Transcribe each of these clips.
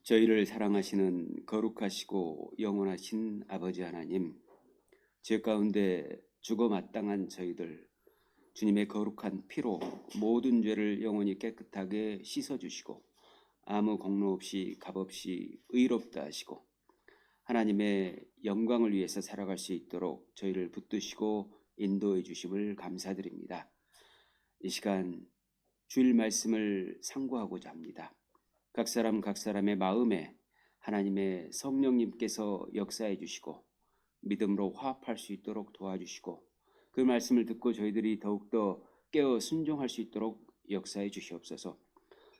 저희를 사랑하시는 거룩하시고 영원하신 아버지 하나님, 죄 가운데 죽어 마땅한 저희들 주님의 거룩한 피로 모든 죄를 영원히 깨끗하게 씻어주시고 아무 공로 없이 값 없이 의롭다 하시고 하나님의 영광을 위해서 살아갈 수 있도록 저희를 붙드시고 인도해 주심을 감사드립니다. 이 시간 주일 말씀을 상고하고자 합니다. 각 사람 각 사람의 마음에 하나님의 성령님께서 역사해 주시고 믿음으로 화합할 수 있도록 도와주시고 그 말씀을 듣고 저희들이 더욱더 깨어 순종할 수 있도록 역사해 주시옵소서.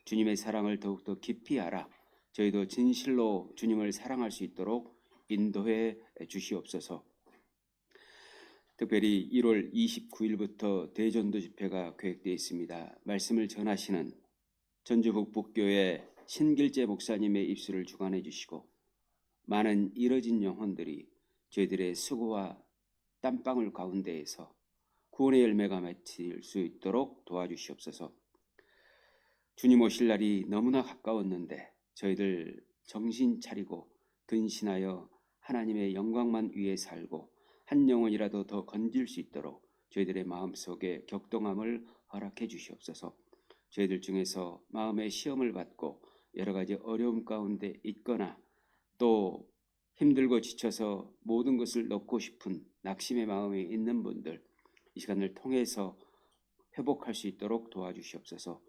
주님의 사랑을 더욱더 깊이 알아 저희도 진실로 주님을 사랑할 수 있도록 인도해 주시옵소서. 특별히 1월 29일부터 대전도 집회가 계획되어 있습니다. 말씀을 전하시는 전주 북북교회 신길재 목사님의 입술을 주관해 주시고 많은 잃어진 영혼들이 저희들의 수고와 땀방울 가운데에서 구원의 열매가 맺힐 수 있도록 도와주시옵소서. 주님 오실 날이 너무나 가까웠는데 저희들 정신 차리고 근신하여 하나님의 영광만 위해 살고 한 영혼이라도 더 건질 수 있도록 저희들의 마음속에 격동함을 허락해 주시옵소서. 저희들 중에서 마음의 시험을 받고 여러 가지 어려움 가운데 있거나 또 힘들고 지쳐서 모든 것을 놓고 싶은 낙심의 마음이 있는 분들 이 시간을 통해서 회복할 수 있도록 도와주시옵소서.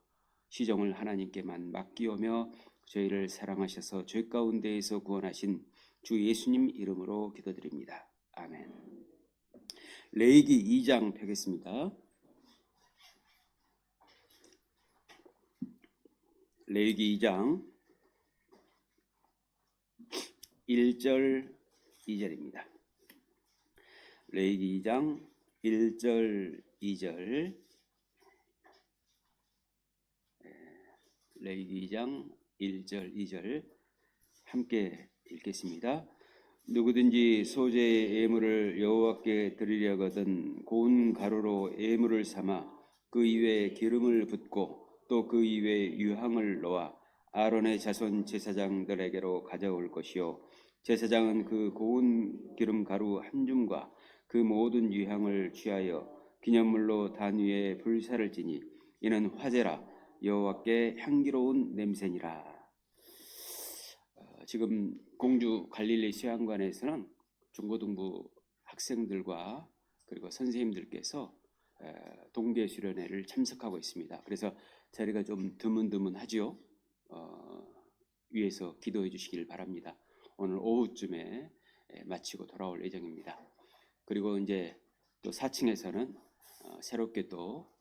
시종을 하나님께만 맡기오며 저희를 사랑하셔서 죄 가운데에서 구원하신 주 예수님 이름으로 기도드립니다. 아멘. 레위기 2장 펴겠습니다. 레위기 2장 1절 2절입니다. 레위기 2장 1절 2절 레위기 2장 1절 2절 함께 읽겠습니다. 누구든지 소재의 예물을 여호와께 드리려거든 고운 가루로 예물을 삼아 그 위에 기름을 붓고 또 그 위에 유향을 놓아 아론의 자손 제사장들에게로 가져올 것이요 제사장은 그 고운 기름 가루 한 줌과 그 모든 유향을 취하여 기념물로 단 위에 불사를 지니 이는 화제라 여호와께 향기로운 냄새니라. 지금 공주 갈릴리 수양관에서는 중고등부 학생들과 그리고 선생님들께서 동계 수련회를 참석하고 있습니다. 그래서 자리가 좀 드문드문하지요. 위에서 기도해 주시길 바랍니다. 오늘 오후쯤에 마치고 돌아올 예정입니다. 그리고 이제 또 4층에서는 새롭게 또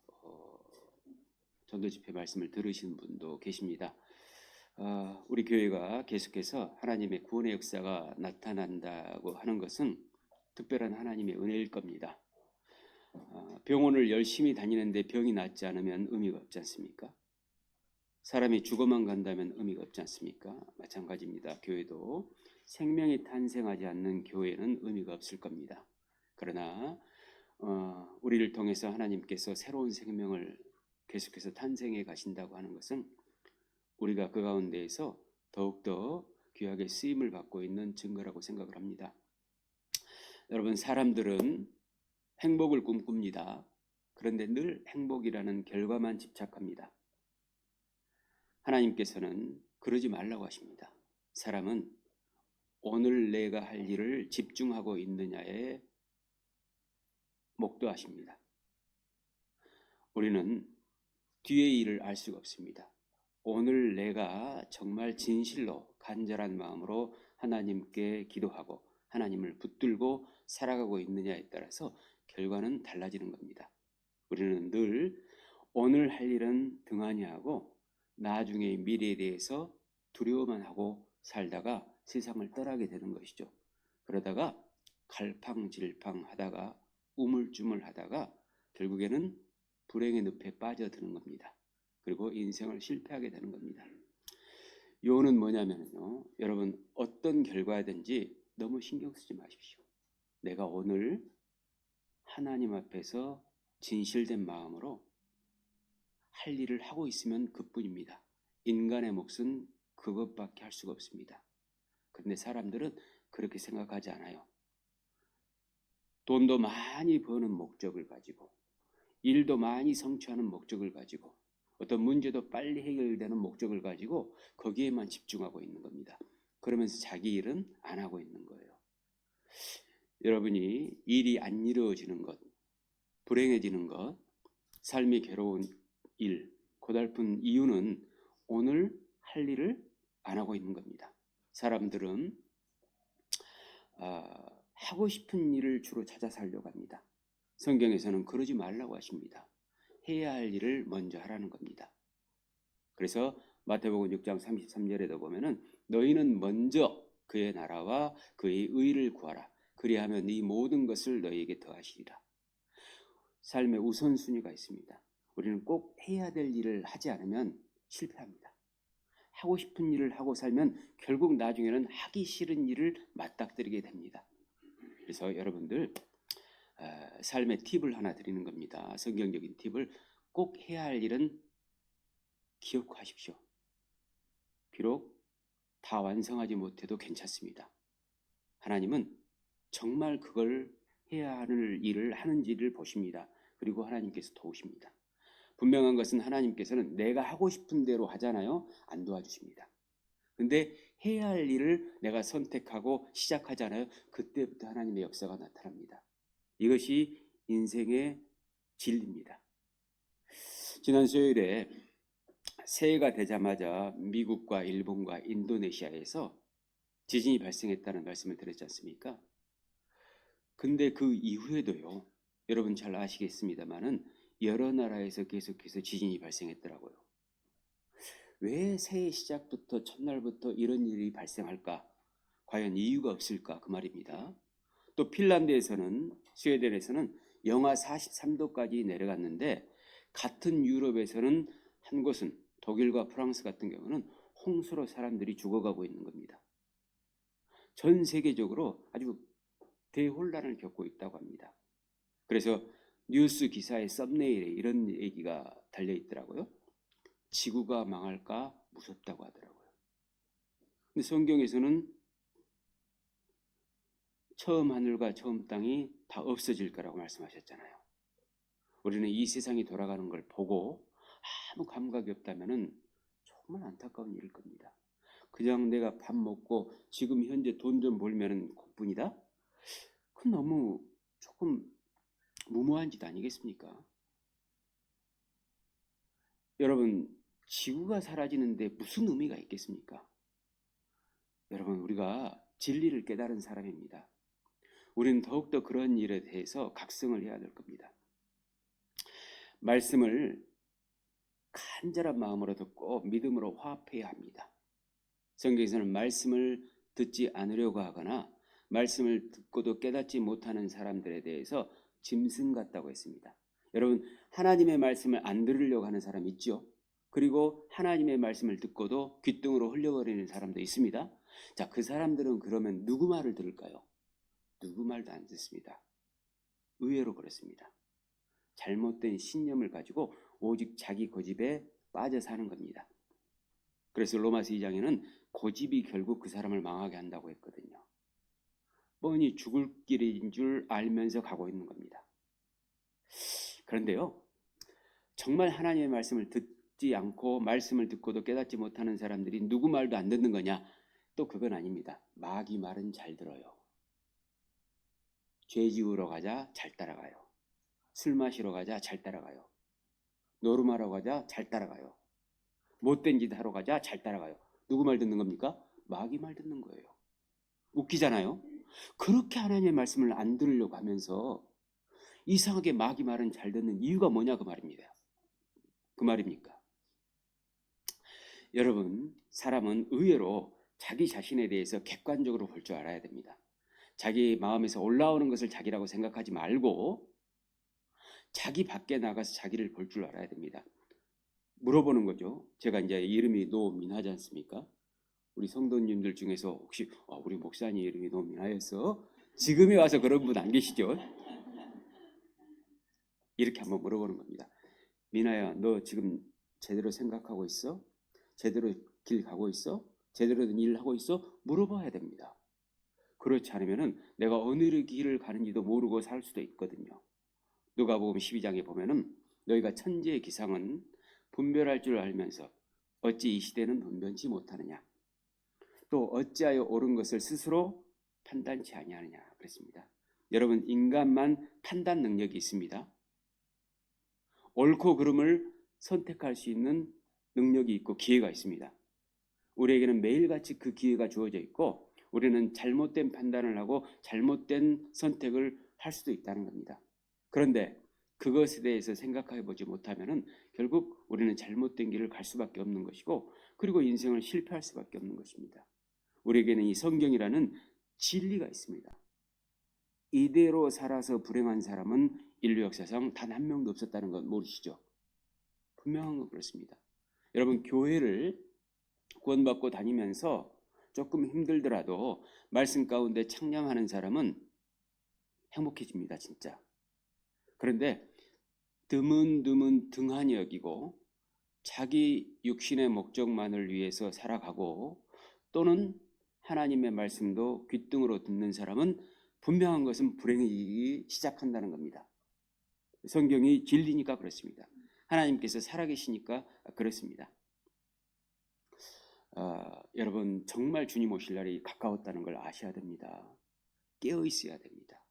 전도 집회 말씀을 들으신 분도 계십니다. 우리 교회가 계속해서 하나님의 구원의 역사가 나타난다고 하는 것은 특별한 하나님의 은혜일 겁니다. 병원을 열심히 다니는데 병이 낫지 않으면 의미가 없지 않습니까? 사람이 죽어만 간다면 의미가 없지 않습니까? 마찬가지입니다. 교회도 생명이 탄생하지 않는 교회는 의미가 없을 겁니다. 그러나 우리를 통해서 하나님께서 새로운 생명을 계속해서 탄생해 가신다고 하는 것은 우리가 그 가운데에서 더욱더 귀하게 쓰임을 받고 있는 증거라고 생각을 합니다. 여러분, 사람들은 행복을 꿈꿉니다. 그런데 늘 행복이라는 결과만 집착합니다. 하나님께서는 그러지 말라고 하십니다. 사람은 오늘 내가 할 일을 집중하고 있느냐에 목도하십니다. 우리는 뒤의 일을 알 수가 없습니다. 오늘 내가 정말 진실로 간절한 마음으로 하나님께 기도하고 하나님을 붙들고 살아가고 있느냐에 따라서 결과는 달라지는 겁니다. 우리는 늘 오늘 할 일은 등한히 하고 나중의 미래에 대해서 두려워만 하고 살다가 세상을 떠나게 되는 것이죠. 그러다가 갈팡질팡 하다가 우물쭈물 하다가 결국에는 불행의 늪에 빠져드는 겁니다. 그리고 인생을 실패하게 되는 겁니다. 요는 뭐냐면요, 여러분 어떤 결과든지 너무 신경 쓰지 마십시오. 내가 오늘 하나님 앞에서 진실된 마음으로 할 일을 하고 있으면 그뿐입니다. 인간의 몫은 그것밖에 할 수가 없습니다. 그런데 사람들은 그렇게 생각하지 않아요. 돈도 많이 버는 목적을 가지고, 일도 많이 성취하는 목적을 가지고, 어떤 문제도 빨리 해결되는 목적을 가지고 거기에만 집중하고 있는 겁니다. 그러면서 자기 일은 안 하고 있는 거예요. 여러분이 일이 안 이루어지는 것, 불행해지는 것, 삶이 괴로운 일, 고달픈 이유는 오늘 할 일을 안 하고 있는 겁니다. 사람들은 하고 싶은 일을 주로 찾아 살려고 합니다. 성경에서는 그러지 말라고 하십니다. 해야 할 일을 먼저 하라는 겁니다. 그래서 마태복음 6장 33절에도 보면은 너희는 먼저 그의 나라와 그의 의를 구하라. 그리하면 이 모든 것을 너희에게 더하시리라. 삶의 우선순위가 있습니다. 우리는 꼭 해야 될 일을 하지 않으면 실패합니다. 하고 싶은 일을 하고 살면 결국 나중에는 하기 싫은 일을 맞닥뜨리게 됩니다. 그래서 여러분들 삶의 팁을 하나 드리는 겁니다. 성경적인 팁을 꼭 해야 할 일은 기억하십시오. 비록 다 완성하지 못해도 괜찮습니다. 하나님은 정말 그걸 해야 하는 일을 하는지를 보십니다. 그리고 하나님께서 도우십니다. 분명한 것은 하나님께서는 내가 하고 싶은 대로 하잖아요. 안 도와주십니다. 근데 해야 할 일을 내가 선택하고 시작하잖아요. 그때부터 하나님의 역사가 나타납니다. 이것이 인생의 진리입니다. 지난 수요일에 새해가 되자마자 미국과 일본과 인도네시아에서 지진이 발생했다는 말씀을 드렸지 않습니까? 근데 그 이후에도요, 여러분 잘 아시겠습니다만은 여러 나라에서 계속해서 지진이 발생했더라고요. 왜 새해 시작부터 첫날부터 이런 일이 발생할까? 과연 이유가 없을까? 그 말입니다. 또 핀란드에서는, 스웨덴에서는 영하 43도까지 내려갔는데 같은 유럽에서는 한 곳은 독일과 프랑스 같은 경우는 홍수로 사람들이 죽어가고 있는 겁니다. 전 세계적으로 아주 대혼란을 겪고 있다고 합니다. 그래서 뉴스 기사의 썸네일에 이런 얘기가 달려 있더라고요. 지구가 망할까 무섭다고 하더라고요. 근데 성경에서는 처음 하늘과 처음 땅이 다 없어질 거라고 말씀하셨잖아요. 우리는 이 세상이 돌아가는 걸 보고 아무 감각이 없다면은 정말 안타까운 일일 겁니다. 그냥 내가 밥 먹고 지금 현재 돈 좀 벌면은 그뿐이다? 그건 너무 조금 무모한 짓 아니겠습니까? 여러분, 지구가 사라지는데 무슨 의미가 있겠습니까? 여러분, 우리가 진리를 깨달은 사람입니다. 우리는 더욱더 그런 일에 대해서 각성을 해야 될 겁니다. 말씀을 간절한 마음으로 듣고 믿음으로 화합해야 합니다. 성경에서는 말씀을 듣지 않으려고 하거나 말씀을 듣고도 깨닫지 못하는 사람들에 대해서 짐승 같다고 했습니다. 여러분, 하나님의 말씀을 안 들으려고 하는 사람 있죠? 그리고 하나님의 말씀을 듣고도 귓등으로 흘려버리는 사람도 있습니다. 자, 그 사람들은 그러면 누구 말을 들을까요? 누구 말도 안 듣습니다. 의외로 그렇습니다. 잘못된 신념을 가지고 오직 자기 고집에 빠져 사는 겁니다. 그래서 로마서 2장에는 고집이 결국 그 사람을 망하게 한다고 했거든요. 뻔히 죽을 길인 줄 알면서 가고 있는 겁니다. 그런데요, 정말 하나님의 말씀을 듣지 않고 말씀을 듣고도 깨닫지 못하는 사람들이 누구 말도 안 듣는 거냐? 또 그건 아닙니다. 마귀 말은 잘 들어요. 죄 지으러 가자 잘 따라가요. 술 마시러 가자 잘 따라가요. 노름하러 가자 잘 따라가요. 못된 짓 하러 가자 잘 따라가요. 누구 말 듣는 겁니까? 마귀 말 듣는 거예요. 웃기잖아요. 그렇게 하나님의 말씀을 안 들으려고 하면서 이상하게 마귀 말은 잘 듣는 이유가 뭐냐 그 말입니다. 그 말입니까? 여러분, 사람은 의외로 자기 자신에 대해서 객관적으로 볼 줄 알아야 됩니다. 자기 마음에서 올라오는 것을 자기라고 생각하지 말고 자기 밖에 나가서 자기를 볼 줄 알아야 됩니다. 물어보는 거죠. 제가 이제 이름이 노민하지 않습니까? 우리 성도님들 중에서 혹시 우리 목사님 이름이 노민하였어? 지금에 와서 그런 분 안 계시죠? 이렇게 한번 물어보는 겁니다. 민아야, 너 지금 제대로 생각하고 있어? 제대로 길 가고 있어? 제대로 된 일을 하고 있어? 물어봐야 됩니다. 그렇지 않으면은 내가 어느 길을 가는지도 모르고 살 수도 있거든요. 누가복음 12장에 보면은 너희가 천지의 기상은 분별할 줄 알면서 어찌 이 시대는 분변치 못하느냐, 또 어찌하여 옳은 것을 스스로 판단치 아니하느냐 그랬습니다. 여러분, 인간만 판단 능력이 있습니다. 옳고 그름을 선택할 수 있는 능력이 있고 기회가 있습니다. 우리에게는 매일같이 그 기회가 주어져 있고 우리는 잘못된 판단을 하고 잘못된 선택을 할 수도 있다는 겁니다. 그런데 그것에 대해서 생각해 보지 못하면은 결국 우리는 잘못된 길을 갈 수밖에 없는 것이고, 그리고 인생을 실패할 수밖에 없는 것입니다. 우리에게는 이 성경이라는 진리가 있습니다. 이대로 살아서 불행한 사람은 인류 역사상 단 한 명도 없었다는 건 모르시죠? 분명한 건 그렇습니다. 여러분, 교회를 구원받고 다니면서 조금 힘들더라도 말씀 가운데 창념하는 사람은 행복해집니다, 진짜. 그런데 드문드문 등한히 여기고 자기 육신의 목적만을 위해서 살아가고 또는 하나님의 말씀도 귓등으로 듣는 사람은 분명한 것은 불행해지기 시작한다는 겁니다. 성경이 진리니까 그렇습니다. 하나님께서 살아계시니까 그렇습니다. 여러분, 정말 주님 오실 날이 가까웠다는 걸 아셔야 됩니다. 깨어 있어야 됩니다.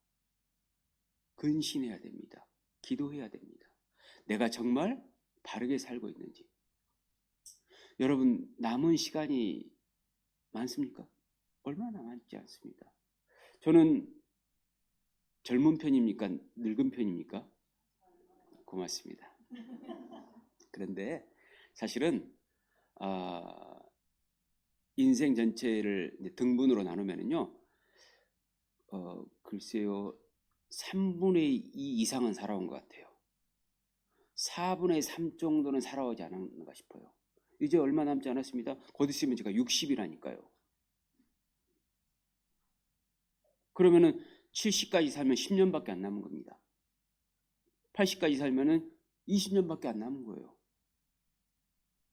근신해야 됩니다. 기도해야 됩니다. 내가 정말 바르게 살고 있는지. 여러분, 남은 시간이 많습니까? 얼마 남지 않습니다. 저는 젊은 편입니까? 늙은 편입니까? 고맙습니다. 그런데 사실은 인생 전체를 등분으로 나누면요, 글쎄요, 3분의 2 이상은 살아온 것 같아요. 4분의 3 정도는 살아오지 않았는가 싶어요. 이제 얼마 남지 않았습니다. 곧 있으면 제가 60이라니까요. 그러면은 70까지 살면 10년밖에 안 남은 겁니다. 80까지 살면은 20년밖에 안 남은 거예요.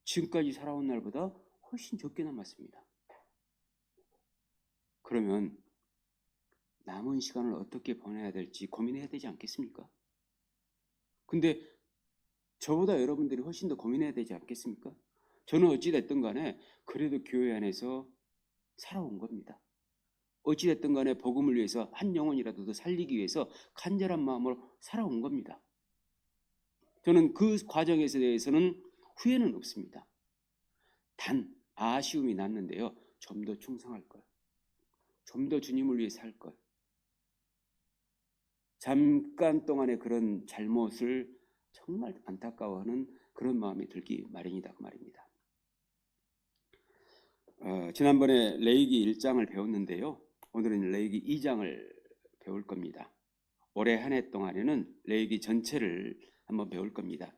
지금까지 살아온 날보다 훨씬 적게 남았습니다. 그러면 남은 시간을 어떻게 보내야 될지 고민해야 되지 않겠습니까? 근데 저보다 여러분들이 훨씬 더 고민해야 되지 않겠습니까? 저는 어찌됐든 간에 그래도 교회 안에서 살아온 겁니다. 어찌됐든 간에 복음을 위해서 한 영혼이라도 더 살리기 위해서 간절한 마음으로 살아온 겁니다. 저는 그 과정에 대해서는 후회는 없습니다. 단 아쉬움이 났는데요. 좀 더 충성할 걸. 좀 더 주님을 위해 살 걸. 잠깐 동안의 그런 잘못을 정말 안타까워하는 그런 마음이 들기 마련이다 그 말입니다. 지난번에 레위기 1장을 배웠는데요. 오늘은 레위기 2장을 배울 겁니다. 올해 한 해 동안에는 레위기 전체를 한번 배울 겁니다.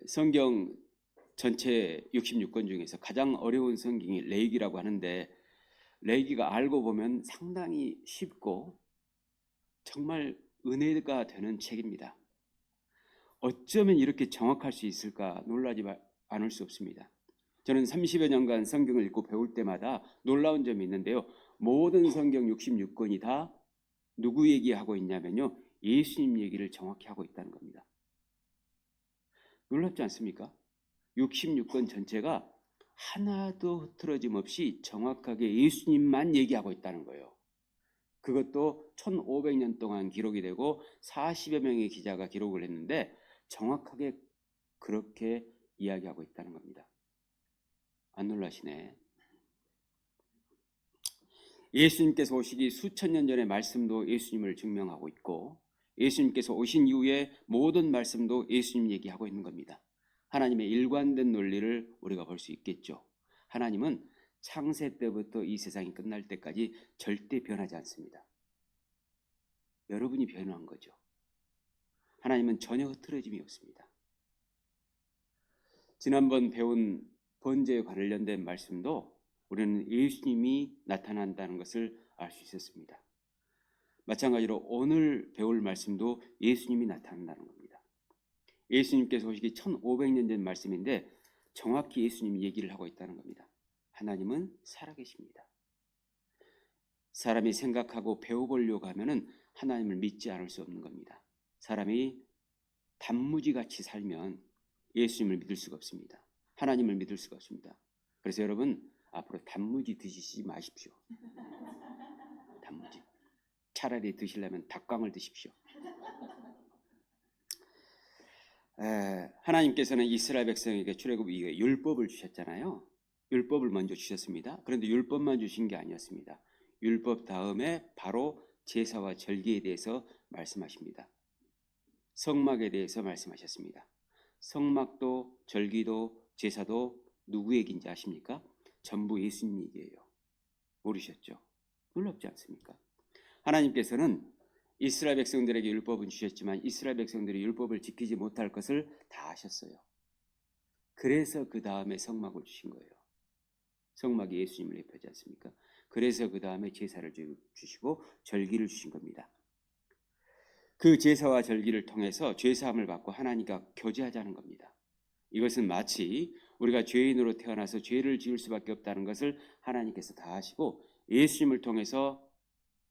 성경 전체 66권 중에서 가장 어려운 성경이 레위기라고 하는데, 레위기가 알고 보면 상당히 쉽고 정말 은혜가 되는 책입니다. 어쩌면 이렇게 정확할 수 있을까 놀라지 않을 수 없습니다. 저는 30여 년간 성경을 읽고 배울 때마다 놀라운 점이 있는데요. 모든 성경 66권이 다 누구 얘기하고 있냐면요, 예수님 얘기를 정확히 하고 있다는 겁니다. 놀랍지 않습니까? 66권 전체가 하나도 흐트러짐 없이 정확하게 예수님만 얘기하고 있다는 거예요. 그것도 1500년 동안 기록이 되고 40여 명의 기자가 기록을 했는데 정확하게 그렇게 이야기하고 있다는 겁니다. 안 놀라시네. 예수님께서 오시기 수천 년 전의 말씀도 예수님을 증명하고 있고, 예수님께서 오신 이후에 모든 말씀도 예수님 얘기하고 있는 겁니다. 하나님의 일관된 논리를 우리가 볼 수 있겠죠. 하나님은 창세 때부터 이 세상이 끝날 때까지 절대 변하지 않습니다. 여러분이 변한 거죠. 하나님은 전혀 흐트러짐이 없습니다. 지난번 배운 번제에 관련된 말씀도 우리는 예수님이 나타난다는 것을 알 수 있었습니다. 마찬가지로 오늘 배울 말씀도 예수님이 나타난다는 겁니다. 예수님께서 오시기 1500년 전 말씀인데 정확히 예수님이 얘기를 하고 있다는 겁니다. 하나님은 살아계십니다. 사람이 생각하고 배워보려고 하면은 하나님을 믿지 않을 수 없는 겁니다. 사람이 단무지같이 살면 예수님을 믿을 수가 없습니다. 하나님을 믿을 수가 없습니다. 그래서 여러분 앞으로 단무지 드시지 마십시오. 단무지. 차라리 드시려면 닭강을 드십시오. 하나님께서는 이스라엘 백성에게 출애굽 이후에 율법을 주셨잖아요. 율법을 먼저 주셨습니다. 그런데 율법만 주신 게 아니었습니다. 율법 다음에 바로 제사와 절기에 대해서 말씀하십니다. 성막에 대해서 말씀하셨습니다. 성막도 절기도 제사도 누구 얘기인지 아십니까? 전부 예수님 얘기예요. 모르셨죠? 놀랍지 않습니까? 하나님께서는 이스라엘 백성들에게 율법은 주셨지만 이스라엘 백성들이 율법을 지키지 못할 것을 다 아셨어요. 그래서 그 다음에 성막을 주신 거예요. 성막이 예수님을 대표하지 않습니까? 그래서 그 다음에 제사를 주시고 절기를 주신 겁니다. 그 제사와 절기를 통해서 죄사함을 받고 하나님과 교제하자는 겁니다. 이것은 마치 우리가 죄인으로 태어나서 죄를 지을 수밖에 없다는 것을 하나님께서 다 아시고 예수님을 통해서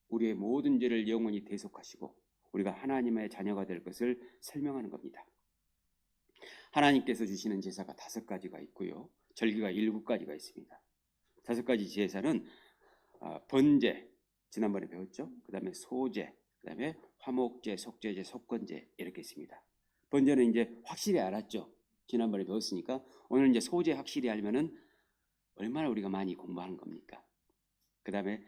우리의 모든 죄를 영원히 대속하시고 우리가 하나님의 자녀가 될 것을 설명하는 겁니다. 하나님께서 주시는 제사가 5가지가 있고요. 절기가 7가지가 있습니다. 5가지 제사는 번제, 지난번에 배웠죠. 그 다음에 소제, 그 다음에 화목제, 속죄제, 속건제 이렇게 있습니다. 번제는 이제 확실히 알았죠. 지난번에 배웠으니까 오늘 이제 소제 확실히 알면은 얼마나 우리가 많이 공부하는 겁니까? 그 다음에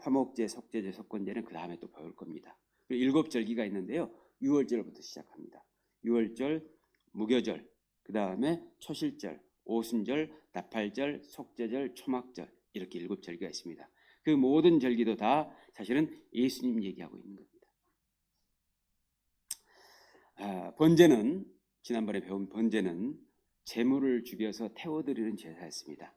화목제, 속죄제, 속건제는 그 다음에 또 배울 겁니다. 7절기가 있는데요. 6월절부터 시작합니다. 6월절, 무교절, 그 다음에 초실절, 오순절, 나팔절, 속죄절, 초막절 이렇게 7절기가 있습니다. 그 모든 절기도 다 사실은 예수님 얘기하고 있는 겁니다. 번제는 지난번에 배운 번제는 제물을 죽여서 태워드리는 제사였습니다.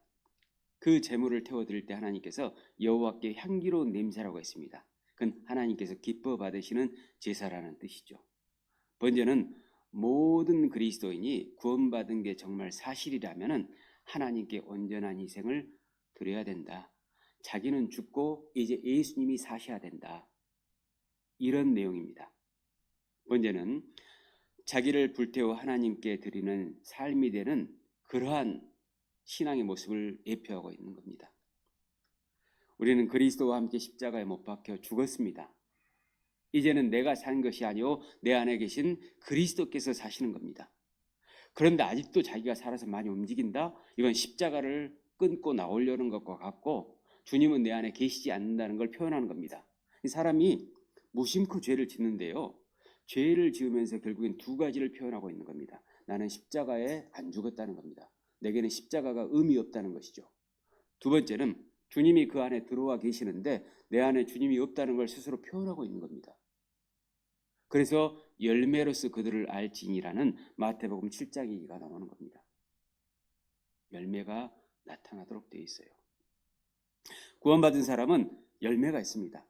그 제물을 태워드릴 때 하나님께서 여호와께 향기로운 냄새라고 했습니다. 그건 하나님께서 기뻐 받으시는 제사라는 뜻이죠. 번제는 모든 그리스도인이 구원받은 게 정말 사실이라면 하나님께 온전한 희생을 드려야 된다. 자기는 죽고 이제 예수님이 사셔야 된다. 이런 내용입니다. 번제는 자기를 불태워 하나님께 드리는 삶이 되는 그러한 신앙의 모습을 예표하고 있는 겁니다. 우리는 그리스도와 함께 십자가에 못 박혀 죽었습니다. 이제는 내가 사는 것이 아니오 내 안에 계신 그리스도께서 사시는 겁니다. 그런데 아직도 자기가 살아서 많이 움직인다? 이건 십자가를 끊고 나오려는 것과 같고 주님은 내 안에 계시지 않는다는 걸 표현하는 겁니다. 이 사람이 무심코 죄를 짓는데요. 죄를 지으면서 결국엔 2가지를 표현하고 있는 겁니다. 나는 십자가에 안 죽었다는 겁니다. 내게는 십자가가 의미 없다는 것이죠. 2번째는 주님이 그 안에 들어와 계시는데 내 안에 주님이 없다는 걸 스스로 표현하고 있는 겁니다. 그래서 열매로서 그들을 알지니라는 마태복음 7장 얘기가 나오는 겁니다. 열매가 나타나도록 되어 있어요. 구원받은 사람은 열매가 있습니다.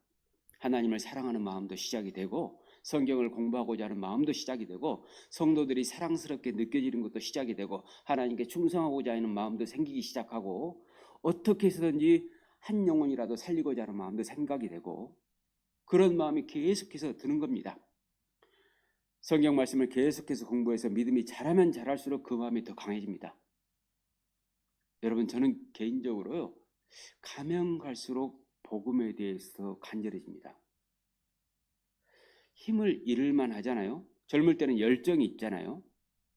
하나님을 사랑하는 마음도 시작이 되고 성경을 공부하고자 하는 마음도 시작이 되고 성도들이 사랑스럽게 느껴지는 것도 시작이 되고 하나님께 충성하고자 하는 마음도 생기기 시작하고 어떻게 해서든지 한 영혼이라도 살리고자 하는 마음도 생각이 되고 그런 마음이 계속해서 드는 겁니다. 성경 말씀을 계속해서 공부해서 믿음이 자라면 자랄수록 그 마음이 더 강해집니다. 여러분 저는 개인적으로요. 가면 갈수록 복음에 대해서 간절해집니다. 힘을 잃을만 하잖아요. 젊을 때는 열정이 있잖아요.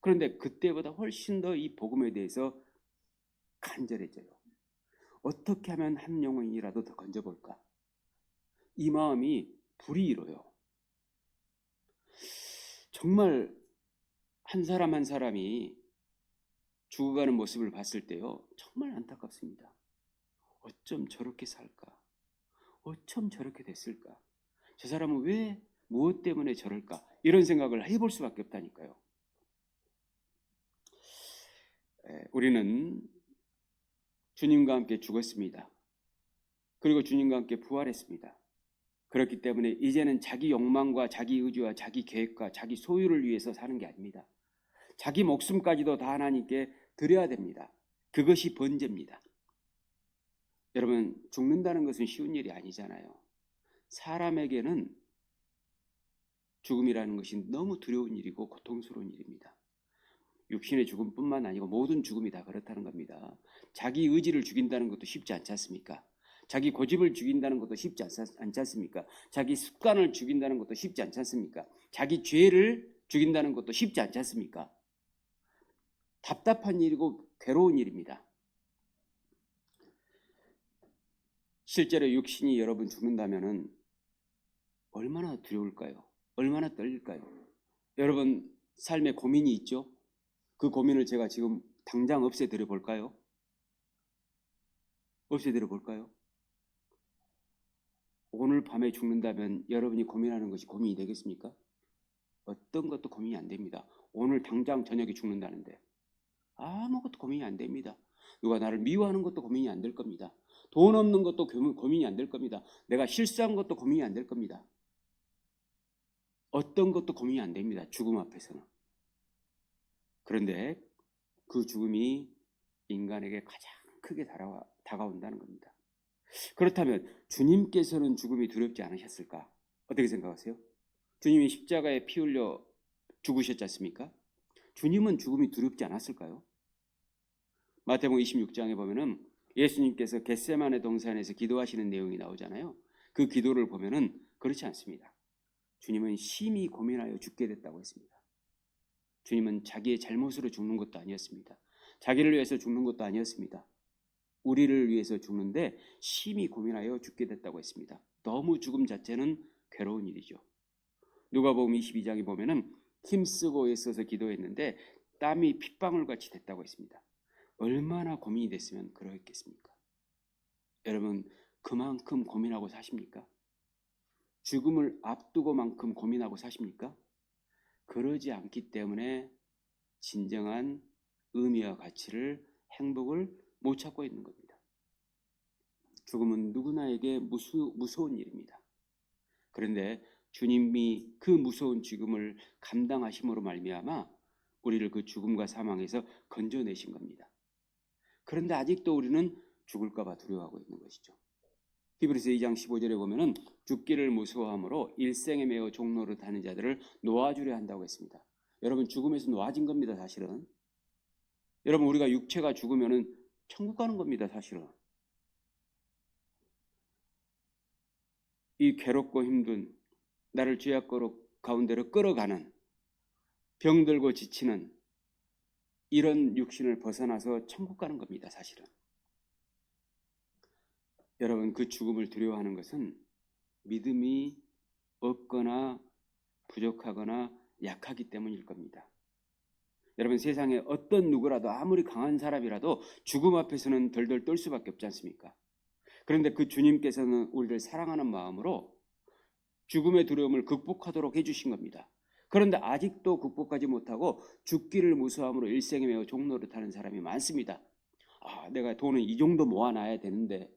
그런데 그때보다 훨씬 더 이 복음에 대해서 간절해져요. 어떻게 하면 한 영혼이라도 더 건져볼까? 이 마음이 불이 일어요. 정말 한 사람 한 사람이 죽어가는 모습을 봤을 때요. 정말 안타깝습니다. 어쩜 저렇게 살까? 어쩜 저렇게 됐을까? 저 사람은 왜 무엇 때문에 저럴까? 이런 생각을 해볼 수밖에 없다니까요. 우리는 주님과 함께 죽었습니다. 그리고 주님과 함께 부활했습니다. 그렇기 때문에 이제는 자기 욕망과 자기 의지와 자기 계획과 자기 소유를 위해서 사는 게 아닙니다. 자기 목숨까지도 다 하나님께 드려야 됩니다. 그것이 번제입니다. 여러분, 죽는다는 것은 쉬운 일이 아니잖아요. 사람에게는 죽음이라는 것이 너무 두려운 일이고 고통스러운 일입니다. 육신의 죽음뿐만 아니고 모든 죽음이 다 그렇다는 겁니다. 자기 의지를 죽인다는 것도 쉽지 않지 않습니까? 자기 고집을 죽인다는 것도 쉽지 않지 않습니까? 자기 습관을 죽인다는 것도 쉽지 않지 않습니까? 자기 죄를 죽인다는 것도 쉽지 않지 않습니까? 답답한 일이고 괴로운 일입니다. 실제로 육신이 여러분 죽는다면 얼마나 두려울까요? 얼마나 떨릴까요? 여러분 삶에 고민이 있죠? 그 고민을 제가 지금 당장 없애드려 볼까요? 없애드려 볼까요? 오늘 밤에 죽는다면 여러분이 고민하는 것이 고민이 되겠습니까? 어떤 것도 고민이 안 됩니다. 오늘 당장 저녁에 죽는다는데 아무것도 고민이 안 됩니다. 누가 나를 미워하는 것도 고민이 안 될 겁니다. 돈 없는 것도 고민이 안 될 겁니다. 내가 실수한 것도 고민이 안 될 겁니다. 어떤 것도 고민이 안 됩니다. 죽음 앞에서는. 그런데 그 죽음이 인간에게 가장 크게 다가온다는 겁니다. 그렇다면 주님께서는 죽음이 두렵지 않으셨을까? 어떻게 생각하세요? 주님이 십자가에 피 흘려 죽으셨지 않습니까? 주님은 죽음이 두렵지 않았을까요? 마태복음 26장에 보면은 예수님께서 겟세마네 동산에서 기도하시는 내용이 나오잖아요. 그 기도를 보면은 그렇지 않습니다. 주님은 심히 고민하여 죽게 됐다고 했습니다. 주님은 자기의 잘못으로 죽는 것도 아니었습니다. 자기를 위해서 죽는 것도 아니었습니다. 우리를 위해서 죽는데 심히 고민하여 죽게 됐다고 했습니다. 너무 죽음 자체는 괴로운 일이죠. 누가복음 22장에 보면은 힘쓰고 애써서 기도했는데 땀이 핏방울같이 됐다고 했습니다. 얼마나 고민이 됐으면 그러했겠습니까? 여러분, 그만큼 고민하고 사십니까? 죽음을 앞두고만큼 고민하고 사십니까? 그러지 않기 때문에 진정한 의미와 가치를, 행복을 못 찾고 있는 겁니다. 죽음은 누구나에게 무서운 일입니다. 그런데 주님이 그 무서운 죽음을 감당하심으로 말미암아 우리를 그 죽음과 사망에서 건져내신 겁니다. 그런데 아직도 우리는 죽을까 봐 두려워하고 있는 것이죠. 히브리서 2장 15절에 보면은 죽기를 무서워함으로 일생에 매어 종로를 하는 자들을 놓아주려 한다고 했습니다. 여러분, 죽음에서 놓아진 겁니다. 사실은 여러분, 우리가 육체가 죽으면은 천국 가는 겁니다. 사실은 이 괴롭고 힘든 나를 죄악 가운데로 끌어가는 병들고 지치는 이런 육신을 벗어나서 천국 가는 겁니다. 사실은 여러분, 그 죽음을 두려워하는 것은 믿음이 없거나 부족하거나 약하기 때문일 겁니다. 여러분, 세상에 어떤 누구라도 아무리 강한 사람이라도 죽음 앞에서는 덜덜 떨 수밖에 없지 않습니까? 그런데 그 주님께서는 우리를 사랑하는 마음으로 죽음의 두려움을 극복하도록 해주신 겁니다. 그런데 아직도 극복하지 못하고 죽기를 무서워함으로 일생에 매어 종노릇하는 사람이 많습니다. 내가 돈은 이 정도 모아놔야 되는데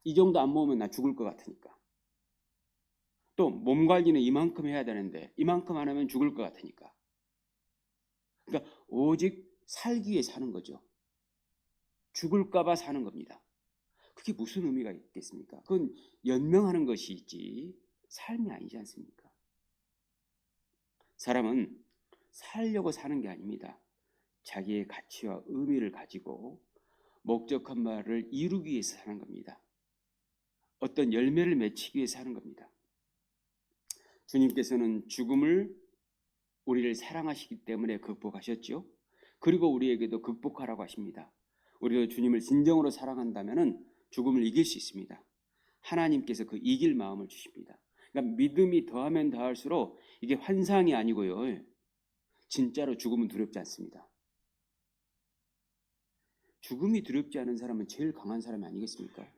이 정도 안 모으면 나 죽을 것 같으니까. 또 몸 관리는 이만큼 해야 되는데 이만큼 안 하면 죽을 것 같으니까. 그러니까 오직 살기 위해 사는 거죠. 죽을까 봐 사는 겁니다. 그게 무슨 의미가 있겠습니까? 그건 연명하는 것이지 삶이 아니지 않습니까? 사람은 살려고 사는 게 아닙니다. 자기의 가치와 의미를 가지고 목적한 바를 이루기 위해서 사는 겁니다. 어떤 열매를 맺히기 위해서 사는 겁니다. 주님께서는 죽음을 우리를 사랑하시기 때문에 극복하셨죠. 그리고 우리에게도 극복하라고 하십니다. 우리도 주님을 진정으로 사랑한다면 죽음을 이길 수 있습니다. 하나님께서 그 이길 마음을 주십니다. 그러니까 믿음이 더하면 더할수록 이게 환상이 아니고요. 진짜로 죽음은 두렵지 않습니다. 죽음이 두렵지 않은 사람은 제일 강한 사람이 아니겠습니까?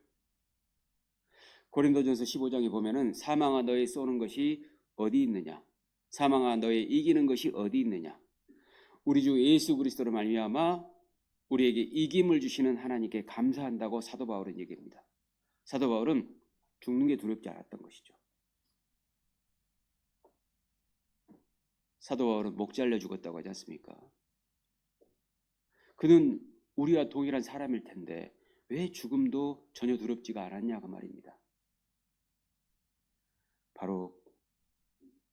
고린도전서 15장에 보면은 사망아 너의 쏘는 것이 어디 있느냐? 사망아 너의 이기는 것이 어디 있느냐? 우리 주 예수 그리스도로 말미암아 우리에게 이김을 주시는 하나님께 감사한다고 사도 바울은 얘기합니다. 사도 바울은 죽는 게 두렵지 않았던 것이죠. 사도 바울은 목 잘려 죽었다고 하지 않습니까? 그는 우리와 동일한 사람일 텐데 왜 죽음도 전혀 두렵지가 않았냐고 말입니다. 바로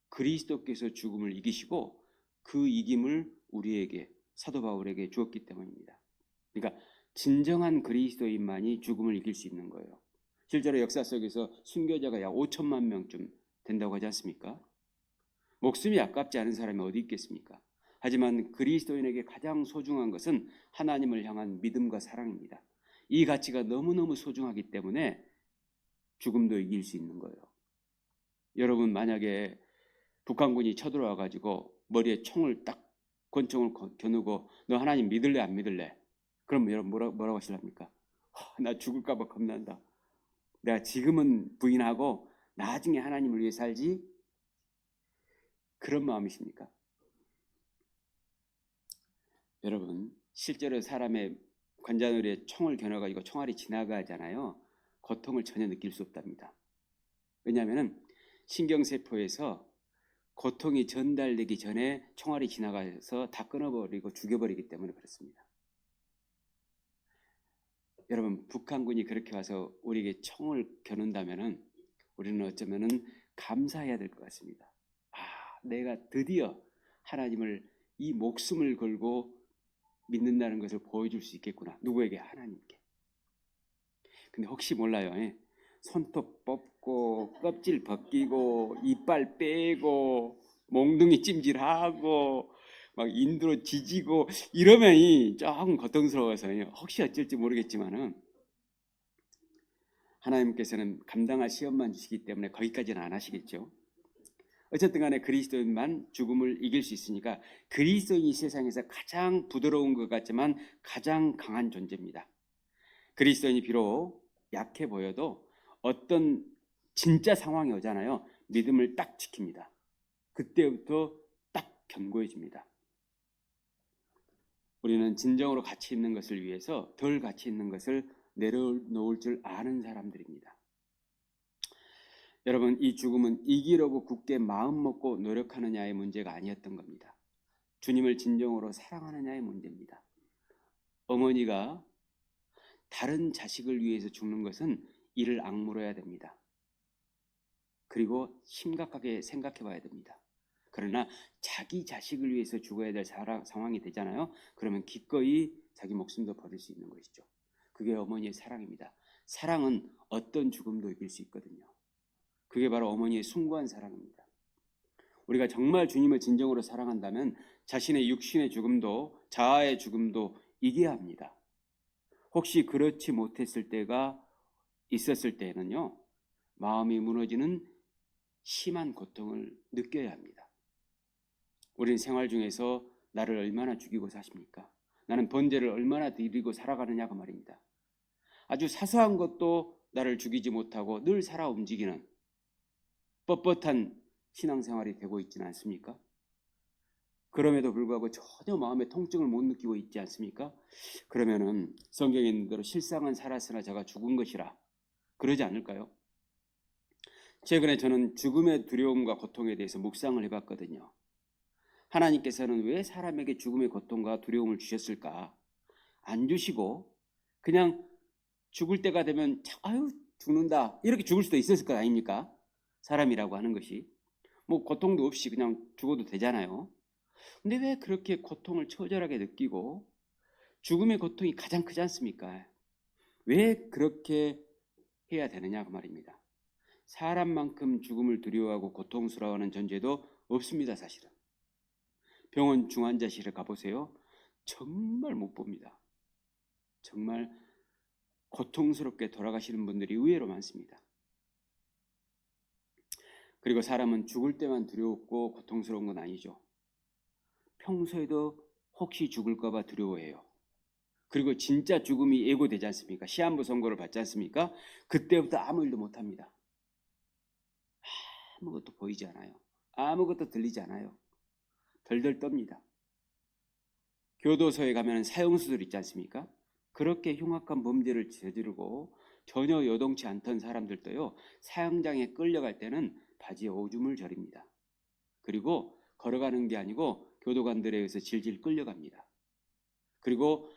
그리스도께서 죽음을 이기시고 그 이김을 우리에게, 사도 바울에게 주었기 때문입니다. 그러니까 진정한 그리스도인만이 죽음을 이길 수 있는 거예요. 실제로 역사 속에서 순교자가 약 5천만 명쯤 된다고 하지 않습니까? 목숨이 아깝지 않은 사람이 어디 있겠습니까? 하지만 그리스도인에게 가장 소중한 것은 하나님을 향한 믿음과 사랑입니다. 이 가치가 너무너무 소중하기 때문에 죽음도 이길 수 있는 거예요. 여러분, 만약에 북한군이 쳐들어와 가지고 머리에 총을 딱 권총을 겨누고 너 하나님 믿을래 안 믿을래? 그럼 여러분 뭐라고 하실랍니까? 나 죽을까 봐 겁난다. 내가 지금은 부인하고 나중에 하나님을 위해 살지? 그런 마음이십니까? 여러분, 실제로 사람의 관자놀이에 총을 겨눠가지고 총알이 지나가잖아요. 고통을 전혀 느낄 수 없답니다. 왜냐하면 신경세포에서 고통이 전달되기 전에 총알이 지나가서 다 끊어버리고 죽여버리기 때문에 그렇습니다. 여러분, 북한군이 그렇게 와서 우리에게 총을 겨눈다면 우리는 어쩌면 감사해야 될 것 같습니다. 내가 드디어 하나님을 이 목숨을 걸고 믿는다는 것을 보여줄 수 있겠구나. 누구에게? 하나님께. 근데 혹시 몰라요. 손톱 뽑고 껍질 벗기고 이빨 빼고 몽둥이 찜질하고 막 인두로 지지고 이러면 조금 고통스러워서 혹시 어쩔지 모르겠지만은 하나님께서는 감당할 시험만 주시기 때문에 거기까지는 안 하시겠죠. 어쨌든 간에 그리스도인만 죽음을 이길 수 있으니까 그리스도인이 세상에서 가장 부드러운 것 같지만 가장 강한 존재입니다. 그리스도인이 비록 약해 보여도 어떤 진짜 상황이 오잖아요. 믿음을 딱 지킵니다. 그때부터 딱 견고해집니다. 우리는 진정으로 가치 있는 것을 위해서 덜 가치 있는 것을 내려놓을 줄 아는 사람들입니다. 여러분, 이 죽음은 이기려고 굳게 마음 먹고 노력하느냐의 문제가 아니었던 겁니다. 주님을 진정으로 사랑하느냐의 문제입니다. 어머니가 다른 자식을 위해서 죽는 것은 이를 악물어야 됩니다. 그리고 심각하게 생각해 봐야 됩니다. 그러나 자기 자식을 위해서 죽어야 될 상황이 되잖아요. 그러면 기꺼이 자기 목숨도 버릴 수 있는 것이죠. 그게 어머니의 사랑입니다. 사랑은 어떤 죽음도 이길 수 있거든요. 그게 바로 어머니의 숭고한 사랑입니다. 우리가 정말 주님을 진정으로 사랑한다면 자신의 육신의 죽음도 자아의 죽음도 이겨야 합니다. 혹시 그렇지 못했을 때가 있었을 때는요, 마음이 무너지는 심한 고통을 느껴야 합니다. 우리는 생활 중에서 나를 얼마나 죽이고 사십니까? 나는 번제를 얼마나 드리고 살아가느냐고 말입니다. 아주 사소한 것도 나를 죽이지 못하고 늘 살아 움직이는 뻣뻣한 신앙생활이 되고 있지는 않습니까? 그럼에도 불구하고 전혀 마음의 통증을 못 느끼고 있지 않습니까? 그러면은 성경에 있는 대로 실상은 살았으나 저가 죽은 것이라 그러지 않을까요? 최근에 저는 죽음의 두려움과 고통에 대해서 묵상을 해봤거든요. 하나님께서는 왜 사람에게 죽음의 고통과 두려움을 주셨을까? 안 주시고 그냥 죽을 때가 되면 아유 죽는다 이렇게 죽을 수도 있었을 것 아닙니까? 사람이라고 하는 것이 뭐 고통도 없이 그냥 죽어도 되잖아요. 근데 왜 그렇게 고통을 처절하게 느끼고 죽음의 고통이 가장 크지 않습니까? 왜 그렇게 해야 되느냐 그 말입니다. 사람만큼 죽음을 두려워하고 고통스러워하는 존재도 없습니다. 사실은 병원 중환자실에 가보세요. 정말 못 봅니다. 정말 고통스럽게 돌아가시는 분들이 의외로 많습니다. 그리고 사람은 죽을 때만 두려웠고 고통스러운 건 아니죠. 평소에도 혹시 죽을까 봐 두려워해요. 그리고 진짜 죽음이 예고되지 않습니까? 시한부 선고를 받지 않습니까? 그때부터 아무 일도 못합니다. 아무것도 보이지 않아요. 아무것도 들리지 않아요. 덜덜 떱니다. 교도소에 가면 사형수들 있지 않습니까? 그렇게 흉악한 범죄를 저지르고 전혀 요동치 않던 사람들도요, 사형장에 끌려갈 때는 바지에 오줌을 저립니다. 그리고 걸어가는 게 아니고 교도관들에 의해서 질질 끌려갑니다. 그리고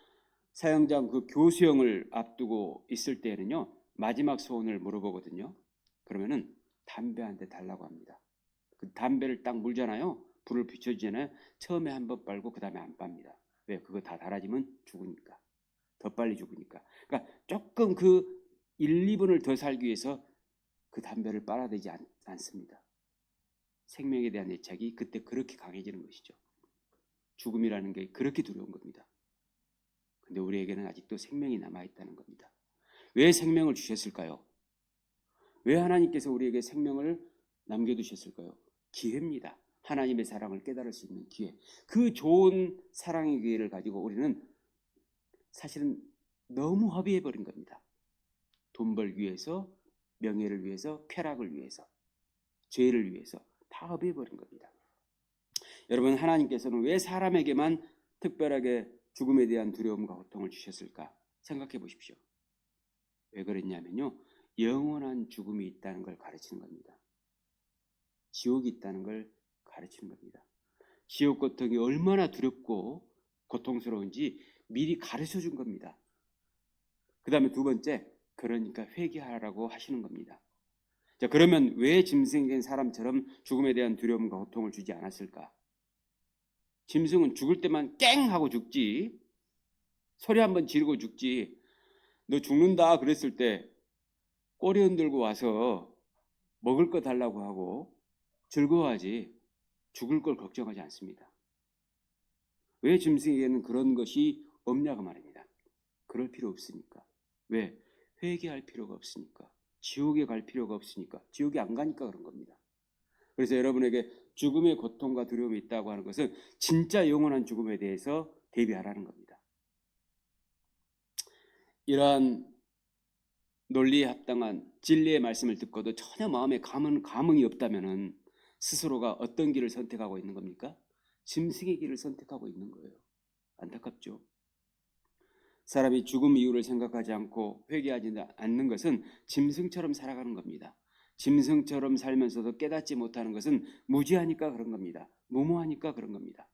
사형장 그 교수형을 앞두고 있을 때에는요, 마지막 소원을 물어보거든요. 그러면은 담배 한 대 달라고 합니다. 그 담배를 딱 물잖아요. 불을 비춰주잖아요. 처음에 한 번 빨고 그 다음에 안 빱니다. 왜? 그거 다 달아지면 죽으니까. 더 빨리 죽으니까. 그러니까 조금 그 1, 2분을 더 살기 위해서 그 담배를 빨아대지 않습니다. 생명에 대한 애착이 그때 그렇게 강해지는 것이죠. 죽음이라는 게 그렇게 두려운 겁니다. 근데 우리에게는 아직도 생명이 남아있다는 겁니다. 왜 생명을 주셨을까요? 왜 하나님께서 우리에게 생명을 남겨두셨을까요? 기회입니다. 하나님의 사랑을 깨달을 수 있는 기회. 그 좋은 사랑의 기회를 가지고 우리는 사실은 너무 허비해버린 겁니다. 돈 벌기 위해서, 명예를 위해서, 쾌락을 위해서, 죄를 위해서 다 허비해버린 겁니다. 여러분, 하나님께서는 왜 사람에게만 특별하게 죽음에 대한 두려움과 고통을 주셨을까? 생각해 보십시오. 왜 그랬냐면요, 영원한 죽음이 있다는 걸 가르치는 겁니다. 지옥이 있다는 걸 가르치는 겁니다. 지옥 고통이 얼마나 두렵고 고통스러운지 미리 가르쳐 준 겁니다. 그 다음에 두 번째, 그러니까 회개하라고 하시는 겁니다. 자, 그러면 왜 짐승인 사람처럼 죽음에 대한 두려움과 고통을 주지 않았을까? 짐승은 죽을 때만 깽 하고 죽지, 소리 한번 지르고 죽지. 너 죽는다 그랬을 때 꼬리 흔들고 와서 먹을 거 달라고 하고 즐거워하지, 죽을 걸 걱정하지 않습니다. 왜 짐승에게는 그런 것이 없냐고 말입니다. 그럴 필요 없으니까. 왜? 회개할 필요가 없으니까. 지옥에 갈 필요가 없으니까. 지옥에 안 가니까 그런 겁니다. 그래서 여러분에게 죽음의 고통과 두려움이 있다고 하는 것은 진짜 영원한 죽음에 대해서 대비하라는 겁니다. 이러한 논리에 합당한 진리의 말씀을 듣고도 전혀 마음에 감흥이 없다면 스스로가 어떤 길을 선택하고 있는 겁니까? 짐승의 길을 선택하고 있는 거예요. 안타깝죠. 사람이 죽음 이유를 생각하지 않고 회개하지 않는 것은 짐승처럼 살아가는 겁니다. 짐승처럼 살면서도 깨닫지 못하는 것은 무지하니까 그런 겁니다. 무모하니까 그런 겁니다.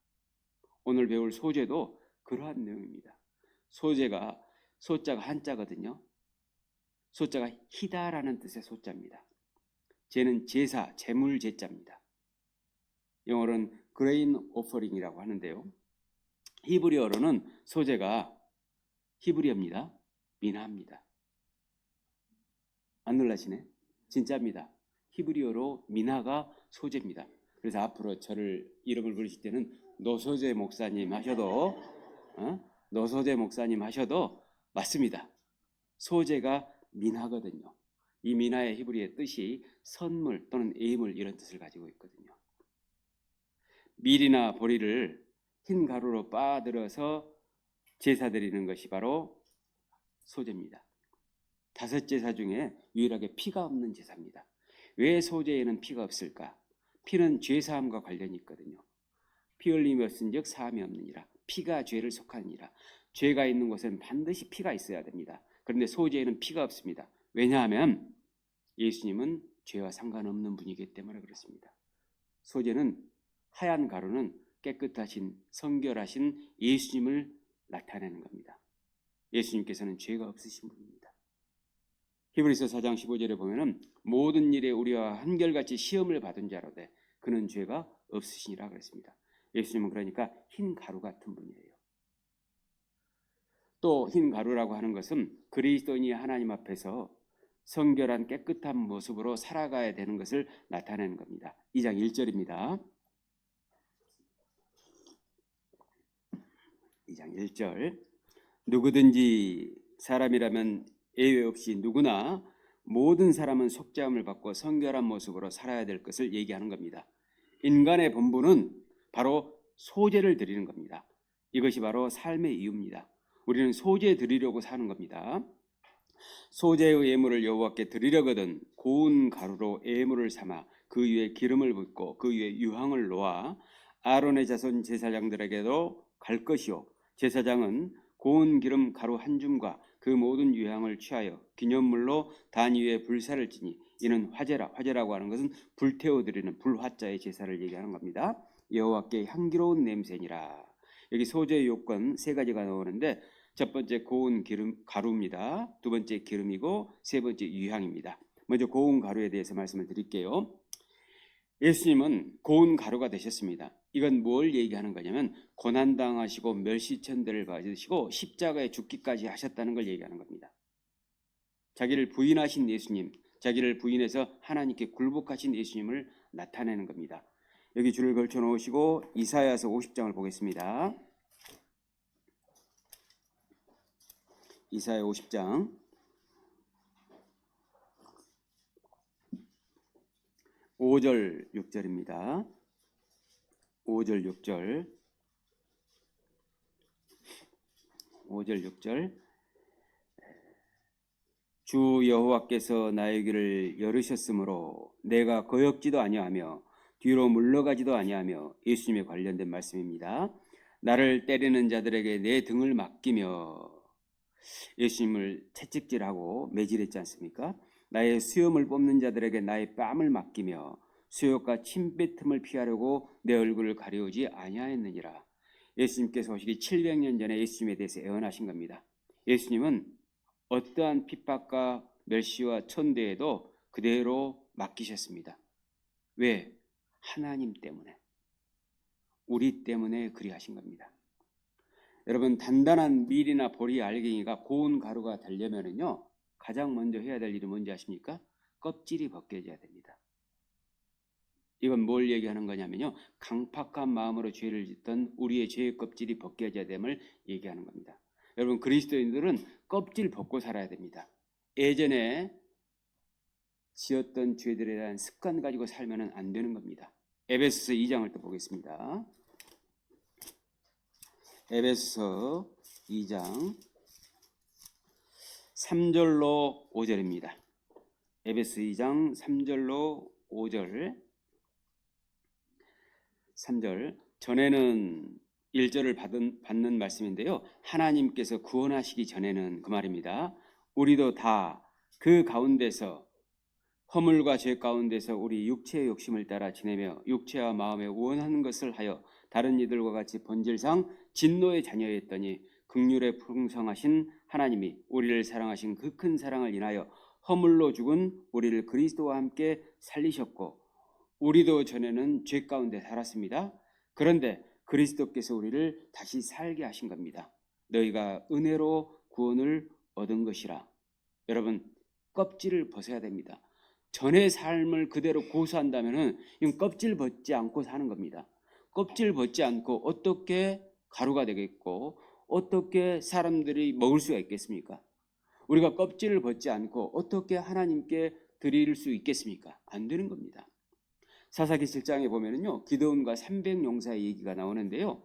오늘 배울 소제도 그러한 내용입니다. 소제가 소자가 한자거든요. 소자가 희다라는 뜻의 소자입니다. 제는 제사, 제물 제자입니다. 영어로는 grain offering이라고 하는데요. 히브리어로는 소제가 히브리어입니다. 미나입니다. 안 놀라시네? 진짜입니다. 히브리어로 미나가 소제입니다. 그래서 앞으로 저를 이름을 부르실 때는 노소제 목사님 하셔도 노소제 목사님 하셔도 맞습니다. 소제가 미나거든요. 이 미나의 히브리어의 뜻이 선물 또는 예물 이런 뜻을 가지고 있거든요. 밀이나 보리를 흰 가루로 빠들어서 제사 드리는 것이 바로 소제입니다. 5제사 중에 유일하게 피가 없는 제사입니다. 왜 소제에는 피가 없을까? 피는 죄사함과 관련이 있거든요. 피 흘림이 없은즉 사함이 없느니라. 피가 죄를 속하느니라. 죄가 있는 곳에는 반드시 피가 있어야 됩니다. 그런데 소제에는 피가 없습니다. 왜냐하면 예수님은 죄와 상관없는 분이기 때문에 그렇습니다. 소제는 하얀 가루는 깨끗하신 성결하신 예수님을 나타내는 겁니다. 예수님께서는 죄가 없으신 분입니다. 히브리서 4장 15절에 보면은 모든 일에 우리와 한결같이 시험을 받은 자로되 그는 죄가 없으시니라 그랬습니다. 예수님은 그러니까 흰 가루 같은 분이에요. 또 흰 가루라고 하는 것은 그리스도인이 하나님 앞에서 성결한 깨끗한 모습으로 살아가야 되는 것을 나타내는 겁니다. 2장 1절입니다. 2장 1절 누구든지 사람이라면 예외 없이 누구나 모든 사람은 속죄함을 받고 성결한 모습으로 살아야 될 것을 얘기하는 겁니다. 인간의 본분은 바로 소제를 드리는 겁니다. 이것이 바로 삶의 이유입니다. 우리는 소제 드리려고 사는 겁니다. 소제의 예물을 여호와께 드리려거든 고운 가루로 예물을 삼아 그 위에 기름을 붓고 그 위에 유황을 놓아 아론의 자손 제사장들에게도 갈 것이요 제사장은 고운 기름 가루 한 줌과 그 모든 유향을 취하여 기념물로 단 위에 불사를 지니 이는 화제라고 하는 것은 불태워 드리는 불화자의 제사를 얘기하는 겁니다. 여호와께 향기로운 냄새니라. 여기 소제의 요건 3가지가 나오는데 첫 번째 고운 기름 가루입니다. 두 번째 기름이고 세 번째 유향입니다. 먼저 고운 가루에 대해서 말씀을 드릴게요. 예수님은 고운 가루가 되셨습니다. 이건 뭘 얘기하는 거냐면 고난당하시고 멸시천대를 받으시고 십자가에 죽기까지 하셨다는 걸 얘기하는 겁니다. 자기를 부인하신 예수님, 자기를 부인해서 하나님께 굴복하신 예수님을 나타내는 겁니다. 여기 줄을 걸쳐 놓으시고 이사야서 50장을 보겠습니다. 이사야 50장 5절 6절입니다. 5절 6절 5절 6절 주 여호와께서 나의 귀를 열으셨으므로 내가 거역지도 아니하며 뒤로 물러가지도 아니하며 예수님에 관련된 말씀입니다. 나를 때리는 자들에게 내 등을 맡기며 예수님을 채찍질하고 매질했지 않습니까? 나의 수염을 뽑는 자들에게 나의 뺨을 맡기며 수욕과 침뱉음을 피하려고 내 얼굴을 가려우지 아니하였느니라. 예수님께서 오시기 700년 전에 예수님에 대해서 예언하신 겁니다. 예수님은 어떠한 핍박과 멸시와 천대에도 그대로 맡기셨습니다. 왜? 하나님 때문에, 우리 때문에 그리하신 겁니다. 여러분, 단단한 밀이나 보리 알갱이가 고운 가루가 되려면은요, 가장 먼저 해야 될 일이 뭔지 아십니까? 껍질이 벗겨져야 됩니다. 이건 뭘 얘기하는 거냐면요, 강팍한 마음으로 죄를 짓던 우리의 죄의 껍질이 벗겨져야 됨을 얘기하는 겁니다. 여러분, 그리스도인들은 껍질 벗고 살아야 됩니다. 예전에 지었던 죄들에 대한 습관 가지고 살면 안 되는 겁니다. 에베소서 2장을 또 보겠습니다. 에베소서 2장 3절로 5절입니다. 에베소 2장 3절로 5절 3절 전에는 1절을 받는 말씀인데요. 하나님께서 구원하시기 전에는 그 말입니다. 우리도 다 그 가운데서 허물과 죄 가운데서 우리 육체의 욕심을 따라 지내며 육체와 마음에 원하는 것을 하여 다른 이들과 같이 본질상 진노의 자녀였더니 긍휼에 풍성하신 하나님이 우리를 사랑하신 그 큰 사랑을 인하여 허물로 죽은 우리를 그리스도와 함께 살리셨고 우리도 전에는 죄 가운데 살았습니다. 그런데 그리스도께서 우리를 다시 살게 하신 겁니다. 너희가 은혜로 구원을 얻은 것이라. 여러분, 껍질을 벗어야 됩니다. 전의 삶을 그대로 고수한다면 이건 껍질 벗지 않고 사는 겁니다. 껍질 벗지 않고 어떻게 가루가 되겠고 어떻게 사람들이 먹을 수가 있겠습니까? 우리가 껍질을 벗지 않고 어떻게 하나님께 드릴 수 있겠습니까? 안 되는 겁니다. 사사기 7장에 보면은요, 기드온과 300용사의 얘기가 나오는데요.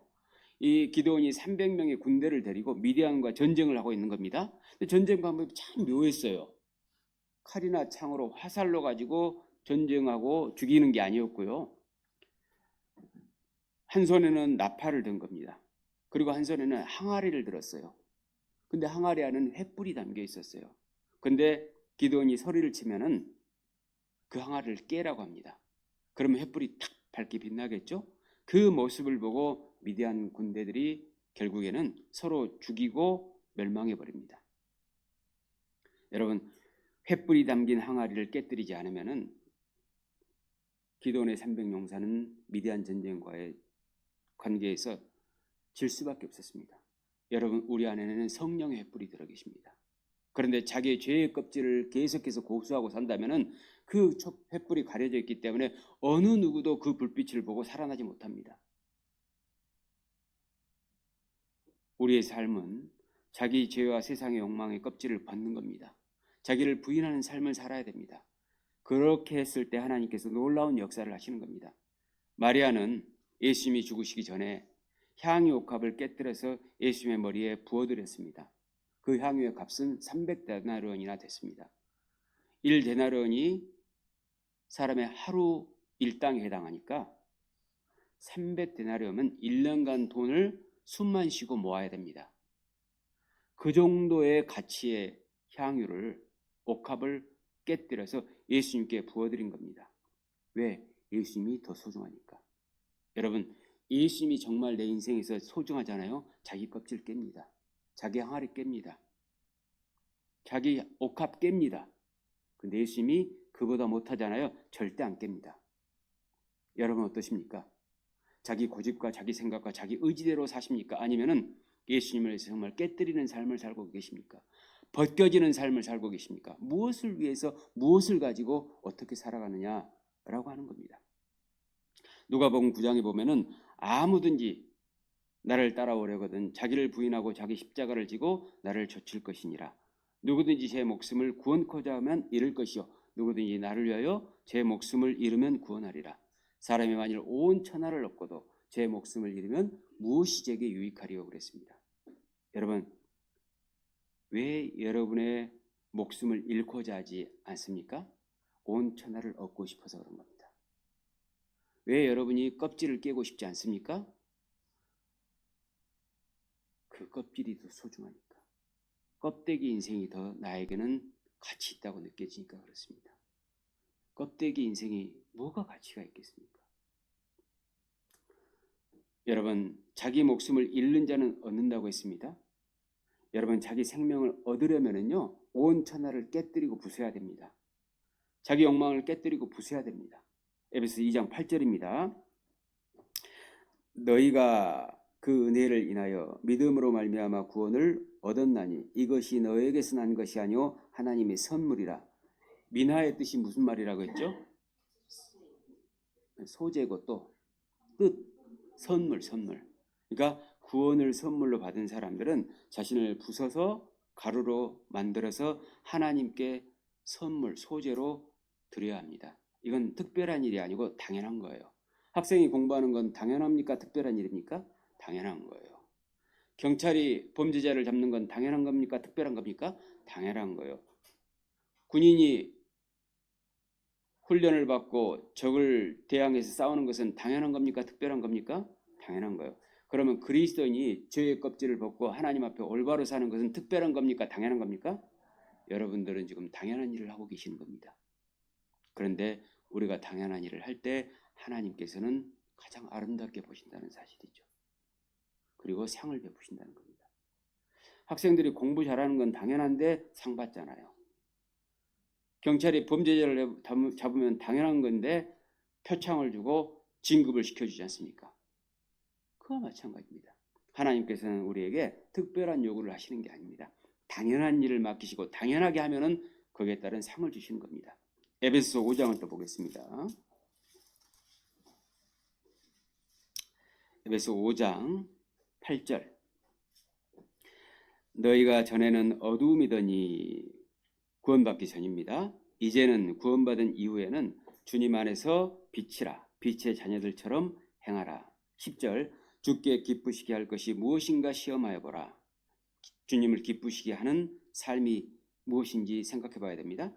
이 기드온이 300명의 군대를 데리고 미디안과 전쟁을 하고 있는 겁니다. 근데 전쟁 방법이 참 묘했어요. 칼이나 창으로 화살로 가지고 전쟁하고 죽이는 게 아니었고요. 한 손에는 나팔을 든 겁니다. 그리고 한 손에는 항아리를 들었어요. 근데 항아리 안에는 횃불이 담겨 있었어요. 근데 기드온이 소리를 치면은 그 항아리를 깨라고 합니다. 그러면 횃불이 탁 밝게 빛나겠죠? 그 모습을 보고 미디안 군대들이 결국에는 서로 죽이고 멸망해 버립니다. 여러분, 횃불이 담긴 항아리를 깨뜨리지 않으면은 기드온의 300용사는 미디안 전쟁과의 관계에서 질 수밖에 없었습니다. 여러분, 우리 안에는 성령의 횃불이 들어 계십니다. 그런데 자기의 죄의 껍질을 계속해서 고수하고 산다면은 그 횃불이 가려져 있기 때문에 어느 누구도 그 불빛을 보고 살아나지 못합니다. 우리의 삶은 자기 죄와 세상의 욕망의 껍질을 벗는 겁니다. 자기를 부인하는 삶을 살아야 됩니다. 그렇게 했을 때 하나님께서 놀라운 역사를 하시는 겁니다. 마리아는 예수님이 죽으시기 전에 향유 옥합을 깨뜨려서 예수님의 머리에 부어드렸습니다. 그 향유의 값은 300데나리온이나 됐습니다. 1데나리온이 사람의 하루 일당에 해당하니까 300데나리온은 1년간 돈을 숨만 쉬고 모아야 됩니다. 그 정도의 가치의 향유를 옥합을 깨뜨려서 예수님께 부어드린 겁니다. 왜? 예수님이 더 소중하니까. 여러분, 예수님이 정말 내 인생에서 소중하잖아요. 자기 껍질 깹니다. 자기 항아리 깹니다. 자기 옥합 깹니다. 근데 예수님이 그보다 못하잖아요. 절대 안 깹니다. 여러분 어떠십니까? 자기 고집과 자기 생각과 자기 의지대로 사십니까? 아니면은 예수님을 위해서 정말 깨뜨리는 삶을 살고 계십니까? 벗겨지는 삶을 살고 계십니까? 무엇을 위해서 무엇을 가지고 어떻게 살아가느냐라고 하는 겁니다. 누가복음 9장에 보면은 아무든지 나를 따라오려거든 자기를 부인하고 자기 십자가를 지고 나를 좇을 것이니라. 누구든지 제 목숨을 구원코자 하면 잃을 것이요 누구든지 나를 위하여 제 목숨을 잃으면 구원하리라. 사람이 만일 온 천하를 얻고도 제 목숨을 잃으면 무엇이 제게 유익하리요 그랬습니다. 여러분 왜 여러분의 목숨을 잃고자 하지 않습니까? 온 천하를 얻고 싶어서 그런 겁니다. 왜 여러분이 껍질을 깨고 싶지 않습니까? 그 껍질이 더 소중하니까. 껍데기 인생이 더 나에게는 가치 있다고 느껴지니까 그렇습니다. 껍데기 인생이 뭐가 가치가 있겠습니까? 여러분 자기 목숨을 잃는 자는 얻는다고 했습니다. 여러분 자기 생명을 얻으려면은요 온 천하를 깨뜨리고 부숴야 됩니다. 자기 욕망을 깨뜨리고 부숴야 됩니다. 에베소 2장 8절입니다. 너희가 그 은혜를 인하여 믿음으로 말미암아 구원을 얻었나니 이것이 너에게서 난 것이 아니오 하나님의 선물이라. 민하의 뜻이 무슨 말이라고 했죠? 소재고 또 뜻, 선물. 그러니까 구원을 선물로 받은 사람들은 자신을 부숴서 가루로 만들어서 하나님께 선물, 소재로 드려야 합니다. 이건 특별한 일이 아니고 당연한 거예요. 학생이 공부하는 건 당연합니까? 특별한 일입니까? 당연한 거예요. 경찰이 범죄자를 잡는 건 당연한 겁니까? 특별한 겁니까? 당연한 거예요. 군인이 훈련을 받고 적을 대항해서 싸우는 것은 당연한 겁니까? 특별한 겁니까? 당연한 거예요. 그러면 그리스도인이 죄의 껍질을 벗고 하나님 앞에 올바로 사는 것은 특별한 겁니까? 당연한 겁니까? 여러분들은 지금 당연한 일을 하고 계시는 겁니다. 그런데 우리가 당연한 일을 할 때 하나님께서는 가장 아름답게 보신다는 사실이죠. 그리고 상을 베푸신다는 겁니다. 학생들이 공부 잘하는 건 당연한데 상 받잖아요. 경찰이 범죄자를 잡으면 당연한 건데 표창을 주고 진급을 시켜주지 않습니까? 그와 마찬가지입니다. 하나님께서는 우리에게 특별한 요구를 하시는 게 아닙니다. 당연한 일을 맡기시고 당연하게 하면은 거기에 따른 상을 주시는 겁니다. 에베소서 5장을 또 보겠습니다. 에베소 5장 8절. 너희가 전에는 어두움이더니 구원받기 전입니다. 이제는 구원받은 이후에는 주님 안에서 빛이라. 빛의 자녀들처럼 행하라. 10절. 주께 기쁘시게 할 것이 무엇인가 시험하여 보라. 주님을 기쁘시게 하는 삶이 무엇인지 생각해 봐야 됩니다.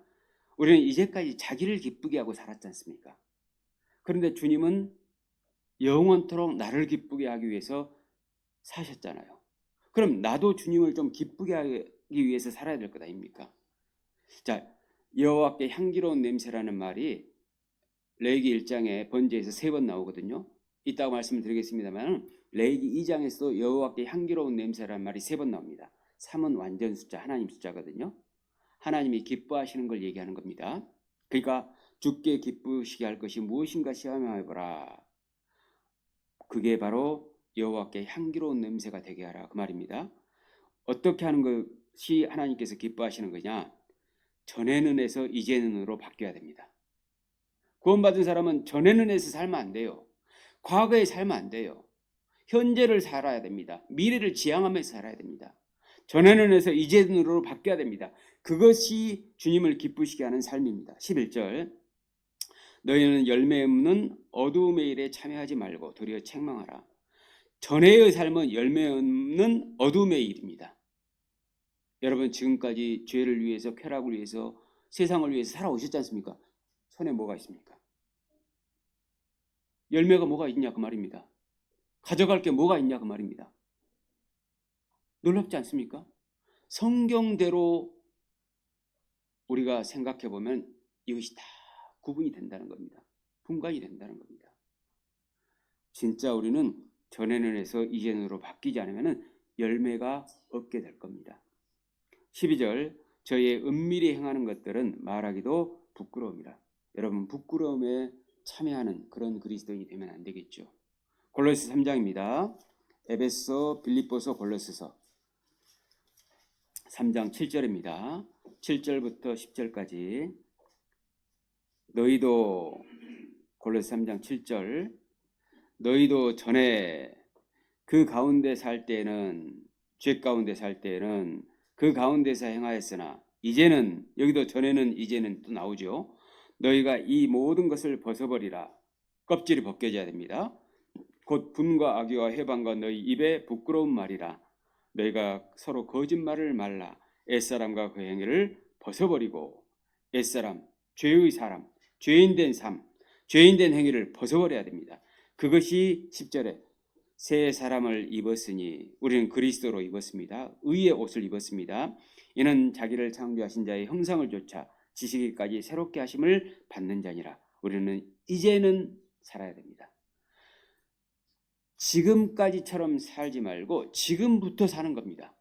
우리는 이제까지 자기를 기쁘게 하고 살았지 않습니까? 그런데 주님은 영원토록 나를 기쁘게 하기 위해서 사셨잖아요. 그럼 나도 주님을 좀 기쁘게 하기 위해서 살아야 될 것 아닙니까? 자, 여호와께 향기로운 냄새라는 말이 레위기 1장에 번제에서 3번 나오거든요. 이따가 말씀을 드리겠습니다만 레위기 2장에서도 여호와께 향기로운 냄새라는 말이 3번 나옵니다. 3은 완전 숫자, 하나님 숫자거든요. 하나님이 기뻐하시는 걸 얘기하는 겁니다. 그러니까 주께 기쁘시게 할 것이 무엇인가 시험해 보라. 그게 바로 여호와께 향기로운 냄새가 되게 하라 그 말입니다. 어떻게 하는 것이 하나님께서 기뻐하시는 거냐? 전에는 해서 이제는 으로 바뀌어야 됩니다. 구원받은 사람은 전에는 해서 살면 안 돼요. 과거에 살면 안 돼요. 현재를 살아야 됩니다. 미래를 지향하면서 살아야 됩니다. 전에는 해서 이제는으로 바뀌어야 됩니다. 그것이 주님을 기쁘시게 하는 삶입니다. 11절. 너희는 열매 없는 어두움의 일에 참여하지 말고 도리어 책망하라. 전에의 삶은 열매 없는 어두움의 일입니다. 여러분 지금까지 죄를 위해서 쾌락을 위해서 세상을 위해서 살아오셨지 않습니까? 손에 뭐가 있습니까? 열매가 뭐가 있냐 그 말입니다. 가져갈 게 뭐가 있냐 그 말입니다. 놀랍지 않습니까? 성경대로 우리가 생각해 보면 이것이 다 구분이 된다는 겁니다. 분간이 된다는 겁니다. 진짜 우리는 전에는 해서 이제는으로 바뀌지 않으면 열매가 없게 될 겁니다. 12절 저희의 은밀히 행하는 것들은 말하기도 부끄러움이라. 여러분 부끄러움에 참여하는 그런 그리스도인이 되면 안 되겠죠. 골로새 3장입니다. 에베소, 빌립보서, 골로새서 3장 7절입니다. 7절부터 10절까지 너희도 골로새 3장 7절 너희도 전에 그 가운데 살 때에는 죄 가운데 살 때에는 그 가운데서 행하였으나 이제는 여기도 전에는 이제는 또 나오죠. 너희가 이 모든 것을 벗어버리라. 껍질이 벗겨져야 됩니다. 곧 분과 악의와 해방과 너희 입에 부끄러운 말이라. 너희가 서로 거짓말을 말라. 옛사람과 그 행위를 벗어버리고 옛사람, 죄의 사람, 죄인된 삶, 죄인된 행위를 벗어버려야 됩니다. 그것이 10절에 새 사람을 입었으니 우리는 그리스도로 입었습니다. 의의 옷을 입었습니다. 이는 자기를 창조하신 자의 형상을 좇아 지시기까지 새롭게 하심을 받는 자니라. 우리는 이제는 살아야 됩니다. 지금까지처럼 살지 말고 지금부터 사는 겁니다.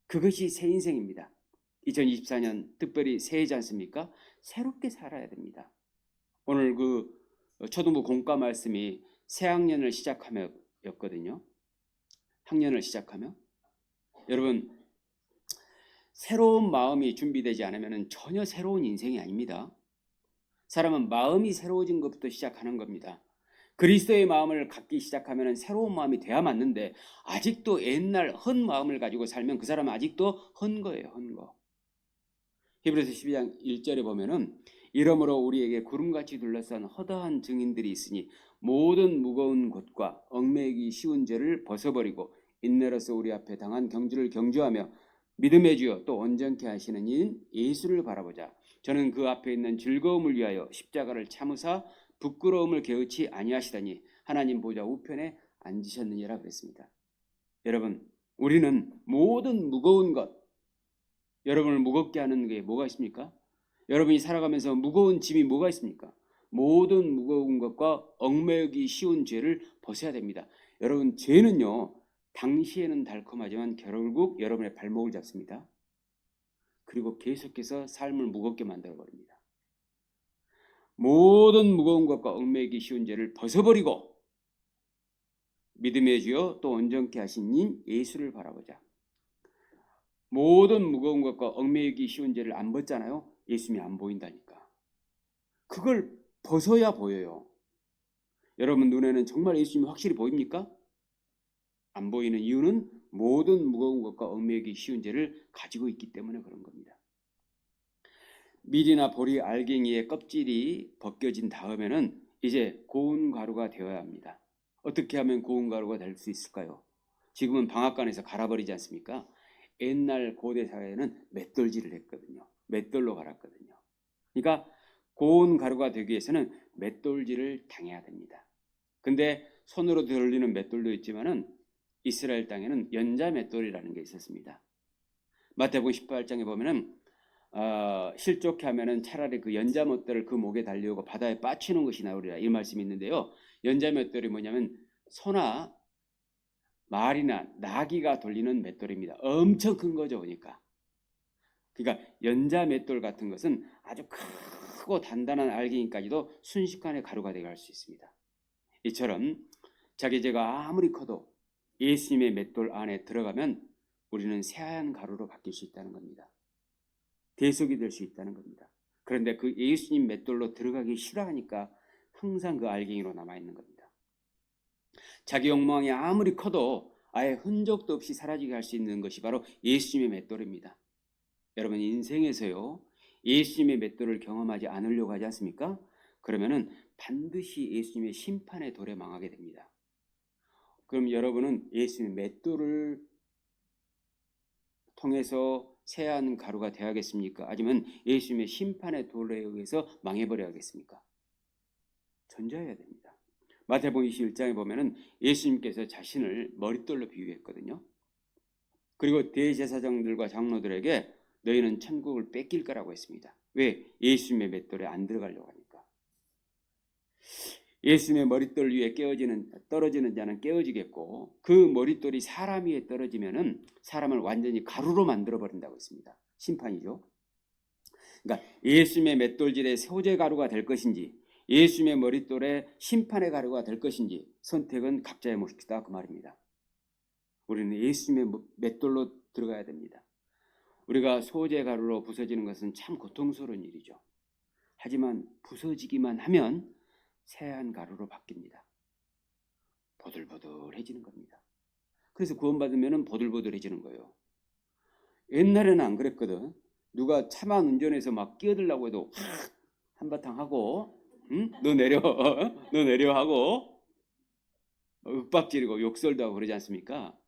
그것이 새 인생입니다. 2024년 특별히 새해지 않습니까? 새롭게 살아야 됩니다. 오늘 그 초등부 공과 말씀이 새 학년을 시작하며 였거든요. 학년을 시작하며 여러분 새로운 마음이 준비되지 않으면 전혀 새로운 인생이 아닙니다. 사람은 마음이 새로워진 것부터 시작하는 겁니다. 그리스도의 마음을 갖기 시작하면 새로운 마음이 돼야 맞는데 아직도 옛날 헌 마음을 가지고 살면 그 사람은 아직도 헌 거예요. 헌 거. 히브리서 12장 1절에 보면은 이러므로 우리에게 구름같이 둘러싼 허다한 증인들이 있으니 모든 무거운 것과 얽매이기 쉬운 죄를 벗어버리고 인내로서 우리 앞에 당한 경주를 경주하며 믿음의 주여 또 온전케 하시는 이인 예수를 바라보자. 저는 그 앞에 있는 즐거움을 위하여 십자가를 참으사 부끄러움을 게으치 아니하시다니 하나님 보좌 우편에 앉으셨느니라 그랬습니다. 여러분 우리는 모든 무거운 것 여러분을 무겁게 하는 게 뭐가 있습니까? 여러분이 살아가면서 무거운 짐이 뭐가 있습니까? 모든 무거운 것과 얽매이기 쉬운 죄를 벗어야 됩니다. 여러분 죄는요 당시에는 달콤하지만 결국 여러분의 발목을 잡습니다. 그리고 계속해서 삶을 무겁게 만들어버립니다. 모든 무거운 것과 얽매이기 쉬운 죄를 벗어버리고 믿음의 주여 또 온전케 하신 인 예수를 바라보자. 모든 무거운 것과 얽매이기 쉬운 죄를 안 벗잖아요. 예수님이 안 보인다니까. 그걸 벗어야 보여요. 여러분 눈에는 정말 예수님이 확실히 보입니까? 안 보이는 이유는 모든 무거운 것과 얽매이기 쉬운 죄를 가지고 있기 때문에 그런 겁니다. 밀이나 보리, 알갱이의 껍질이 벗겨진 다음에는 이제 고운 가루가 되어야 합니다. 어떻게 하면 고운 가루가 될 수 있을까요? 지금은 방앗간에서 갈아버리지 않습니까? 옛날 고대 사회에는 맷돌질을 했거든요. 맷돌로 갈았거든요. 그러니까 고운 가루가 되기 위해서는 맷돌질을 당해야 됩니다. 근데 손으로 돌리는 맷돌도 있지만은 이스라엘 땅에는 연자 맷돌이라는 게 있었습니다. 마태복음 18장에 보면은 실족해 하면은 차라리 그 연자 맷돌을 그 목에 달리고 바다에 빠치는 것이 나으리라 이 말씀이 있는데요. 연자 맷돌이 뭐냐면 소나 말이나 나귀가 돌리는 맷돌입니다. 엄청 큰 거죠, 보니까. 그러니까 연자 맷돌 같은 것은 아주 크고 단단한 알갱이까지도 순식간에 가루가 되게 할 수 있습니다. 이처럼 자기 죄가 아무리 커도 예수님의 맷돌 안에 들어가면 우리는 새하얀 가루로 바뀔 수 있다는 겁니다. 대속이 될 수 있다는 겁니다. 그런데 그 예수님 맷돌로 들어가기 싫어하니까 항상 그 알갱이로 남아있는 겁니다. 자기 욕망이 아무리 커도 아예 흔적도 없이 사라지게 할 수 있는 것이 바로 예수님의 맷돌입니다. 여러분 인생에서요 예수님의 맷돌을 경험하지 않으려고 하지 않습니까? 그러면은 반드시 예수님의 심판의 돌에 망하게 됩니다. 그럼 여러분은 예수님의 맷돌을 통해서 새하얀 가루가 되어야겠습니까? 아니면 예수님의 심판의 돌에 의해서 망해버려야겠습니까? 전자해야 됩니다. 마태복음 21장에 보면은 예수님께서 자신을 머릿돌로 비유했거든요. 그리고 대제사장들과 장로들에게 너희는 천국을 뺏길 거라고 했습니다. 왜? 예수님의 맷돌에 안 들어가려고 하니까. 예수님의 머릿돌 위에 떨어지는 자는 깨어지겠고 그 머릿돌이 사람 위에 떨어지면은 사람을 완전히 가루로 만들어 버린다고 했습니다. 심판이죠. 그러니까 예수님의 맷돌질의 소재 가루가 될 것인지 예수님의 머릿돌에 심판의 가루가 될 것인지 선택은 각자의 몫이다 그 말입니다. 우리는 예수님의 맷돌로 들어가야 됩니다. 우리가 소재 가루로 부서지는 것은 참 고통스러운 일이죠. 하지만 부서지기만 하면 새하얀 가루로 바뀝니다. 보들보들해지는 겁니다. 그래서 구원받으면 보들보들해지는 거예요. 옛날에는 안 그랬거든. 누가 차만 운전해서 막 끼어들려고 해도 한바탕 하고 응? 너 내려 너 내려 하고 윽박지르고 욕설도 하고 그러지 않습니까?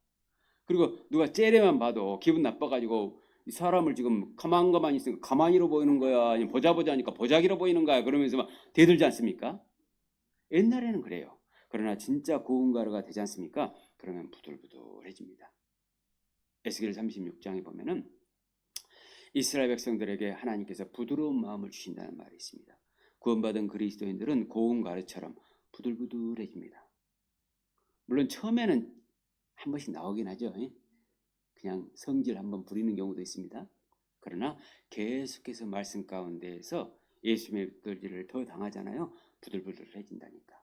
그리고 누가 째려만 봐도 기분 나빠가지고 이 사람을 지금 가만히 있으니까 가만히로 보이는 거야 아니면 보자 하니까 보자기로 보이는 거야 그러면서 막 대들지 않습니까? 옛날에는 그래요. 그러나 진짜 고운 가루가 되지 않습니까? 그러면 부들부들해집니다. 에스겔 36장에 보면은 이스라엘 백성들에게 하나님께서 부드러운 마음을 주신다는 말이 있습니다. 구원받은 그리스도인들은 고운 가루처럼 부들부들해집니다. 물론 처음에는 한 번씩 나오긴 하죠. 그냥 성질 한번 부리는 경우도 있습니다. 그러나 계속해서 말씀 가운데에서 예수님의 맷돌질을 더 당하잖아요. 부들부들해진다니까.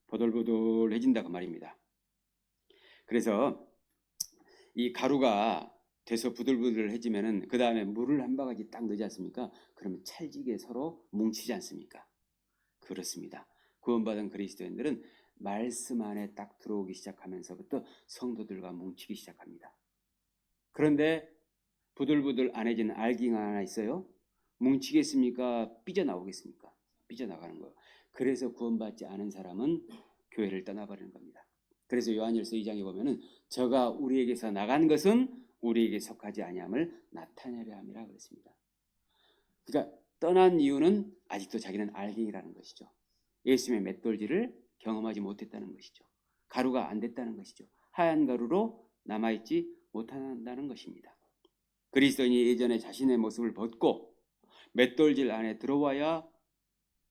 보들보들해진다고 말입니다. 그래서 이 가루가 돼서 부들부들해지면은 그 다음에 물을 한 바가지 딱 넣지 않습니까? 그러면 찰지게 서로 뭉치지 않습니까? 그렇습니다. 구원받은 그리스도인들은 말씀 안에 딱 들어오기 시작하면서부터 성도들과 뭉치기 시작합니다. 그런데 부들부들 안 해지는 알갱이가 하나 있어요. 뭉치겠습니까? 삐져나오겠습니까? 삐져나가는 거예요. 그래서 구원받지 않은 사람은 교회를 떠나버리는 겁니다. 그래서 요한일서 2장에 보면은 저가 우리에게서 나간 것은 우리에게 속하지 아니함을 나타내려 함이라 그랬습니다. 그러니까 떠난 이유는 아직도 자기는 알갱이라는 것이죠. 예수님의 맷돌질을 경험하지 못했다는 것이죠. 가루가 안 됐다는 것이죠. 하얀 가루로 남아있지 못한다는 것입니다. 그리스도인이 예전에 자신의 모습을 벗고 맷돌질 안에 들어와야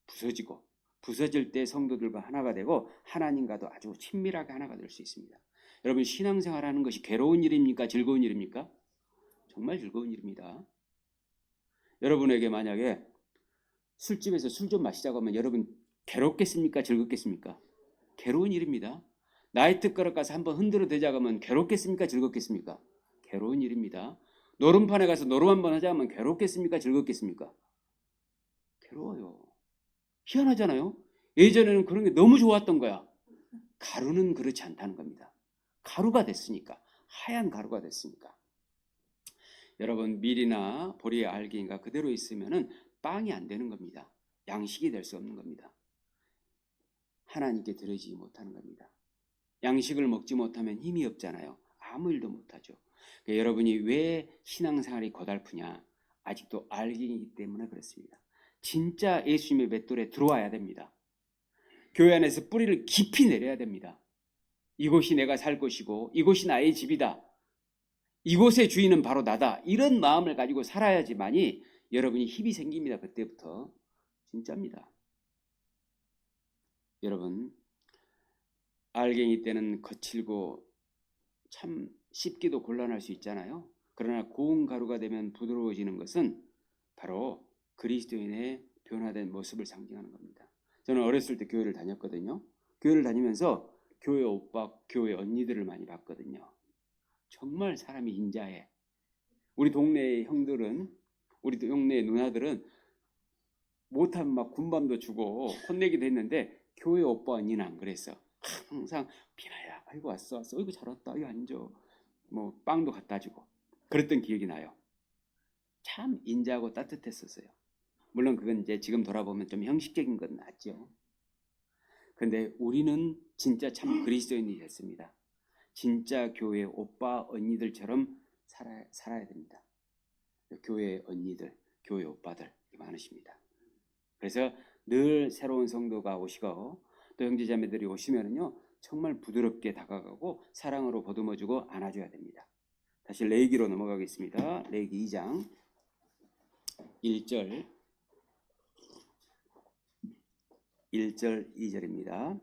부서지고 부서질 때 성도들과 하나가 되고 하나님과도 아주 친밀하게 하나가 될 수 있습니다. 여러분 신앙생활하는 것이 괴로운 일입니까? 즐거운 일입니까? 정말 즐거운 일입니다. 여러분에게 만약에 술집에서 술 좀 마시자고 하면 여러분 괴롭겠습니까? 즐겁겠습니까? 괴로운 일입니다. 나이트클럽 가서 한번 흔들어 대자고 하면 괴롭겠습니까? 즐겁겠습니까? 괴로운 일입니다. 노름판에 가서 노름 한번 하자 하면 괴롭겠습니까? 즐겁겠습니까? 괴로워요. 희한하잖아요. 예전에는 그런 게 너무 좋았던 거야. 가루는 그렇지 않다는 겁니다. 가루가 됐으니까. 하얀 가루가 됐으니까. 여러분 밀이나 보리의 알갱이가 그대로 있으면은 빵이 안 되는 겁니다. 양식이 될 수 없는 겁니다. 하나님께 드려지지 못하는 겁니다. 양식을 먹지 못하면 힘이 없잖아요. 아무 일도 못하죠. 그러니까 여러분이 왜 신앙생활이 고달프냐? 아직도 알갱이기 때문에 그렇습니다. 진짜 예수님의 맷돌에 들어와야 됩니다. 교회 안에서 뿌리를 깊이 내려야 됩니다. 이곳이 내가 살 곳이고 이곳이 나의 집이다. 이곳의 주인은 바로 나다. 이런 마음을 가지고 살아야지만이 여러분이 힘이 생깁니다. 그때부터. 진짜입니다. 여러분 알갱이 때는 거칠고 참 씹기도 곤란할 수 있잖아요. 그러나 고운 가루가 되면 부드러워지는 것은 바로 그리스도인의 변화된 모습을 상징하는 겁니다. 저는 어렸을 때 교회를 다녔거든요. 교회를 다니면서 교회 오빠, 교회 언니들을 많이 봤거든요. 정말 사람이 인자해. 우리 동네 형들은, 우리 동네 누나들은 못하면 막 군밤도 주고 혼내기도 했는데 교회 오빠 언니는 안 그랬어. 항상 비나야, 아이고 왔어, 아이고 잘 왔다, 아이고 앉아. 뭐 빵도 갖다 주고 그랬던 기억이 나요. 참 인자하고 따뜻했었어요. 물론 그건 이제 지금 돌아보면 좀 형식적인 건 맞죠. 근데 우리는 진짜 참 그리스도인이 됐습니다. 진짜 교회 오빠 언니들처럼 살아야 됩니다. 교회 언니들, 교회 오빠들 많으십니다. 그래서 늘 새로운 성도가 오시고 또 형제자매들이 오시면은요 정말 부드럽게 다가가고 사랑으로 보듬어주고 안아줘야 됩니다. 다시 레위기로 넘어가겠습니다. 레위기 2장 1절 1절, 2절입니다.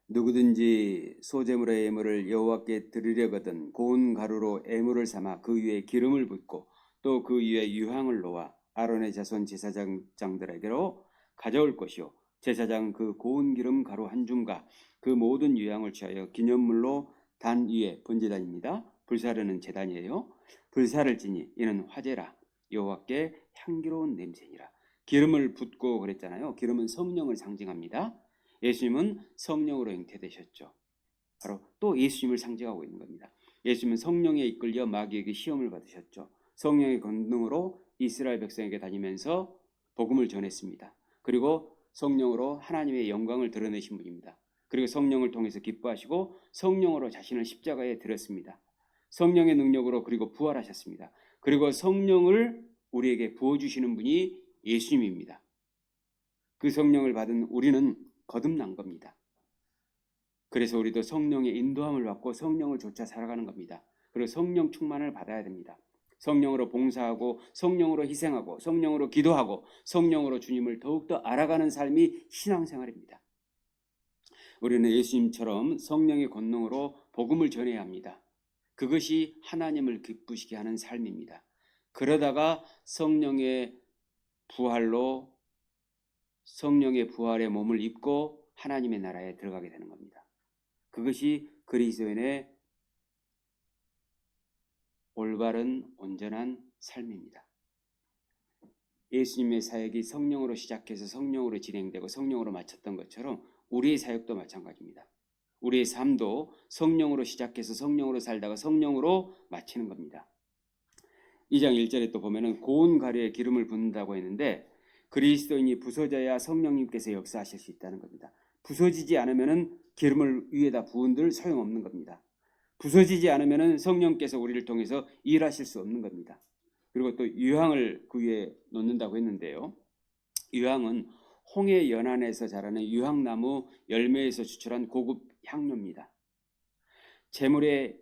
누구든지 소제물의 예물을 여호와께 드리려거든 고운 가루로 예물을 삼아 그 위에 기름을 붓고 또 그 위에 유향을 놓아 아론의 자손 제사장들에게로 가져올 것이요 제사장 그 고운 기름 가루 한 줌과 그 모든 유향을 취하여 기념물로 단 위에 번제단입니다. 불사르는 제단이에요. 불사를 지니 이는 화제라 여호와께 향기로운 냄새니라. 기름을 붓고 그랬잖아요. 기름은 성령을 상징합니다. 예수님은 성령으로 잉태되셨죠. 바로 또 예수님을 상징하고 있는 겁니다. 예수님은 성령에 이끌려 마귀에게 시험을 받으셨죠. 성령의 권능으로 이스라엘 백성에게 다니면서 복음을 전했습니다. 그리고 성령으로 하나님의 영광을 드러내신 분입니다. 그리고 성령을 통해서 기뻐하시고 성령으로 자신을 십자가에 드렸습니다. 성령의 능력으로 그리고 부활하셨습니다. 그리고 성령을 우리에게 부어주시는 분이 예수님입니다. 그 성령을 받은 우리는 거듭난 겁니다. 그래서 우리도 성령의 인도함을 받고 성령을 쫓아 살아가는 겁니다. 그리고 성령 충만을 받아야 됩니다. 성령으로 봉사하고 성령으로 희생하고 성령으로 기도하고 성령으로 주님을 더욱더 알아가는 삶이 신앙생활입니다. 우리는 예수님처럼 성령의 권능으로 복음을 전해야 합니다. 그것이 하나님을 기쁘시게 하는 삶입니다. 그러다가 성령의 부활에 몸을 입고 하나님의 나라에 들어가게 되는 겁니다. 그것이 그리스도인의 올바른 온전한 삶입니다. 예수님의 사역이 성령으로 시작해서 성령으로 진행되고 성령으로 마쳤던 것처럼 우리의 사역도 마찬가지입니다. 우리의 삶도 성령으로 시작해서 성령으로 살다가 성령으로 마치는 겁니다. 2장 1절에 또 보면은 고운 가루에 기름을 붓는다고 했는데 그리스도인이 부서져야 성령님께서 역사하실 수 있다는 겁니다. 부서지지 않으면은 기름을 위에다 부은들 소용없는 겁니다. 부서지지 않으면은 성령께서 우리를 통해서 일하실 수 없는 겁니다. 그리고 또 유향을 그 위에 놓는다고 했는데요. 유향은 홍해 연안에서 자라는 유향나무 열매에서 추출한 고급 향료입니다. 제물에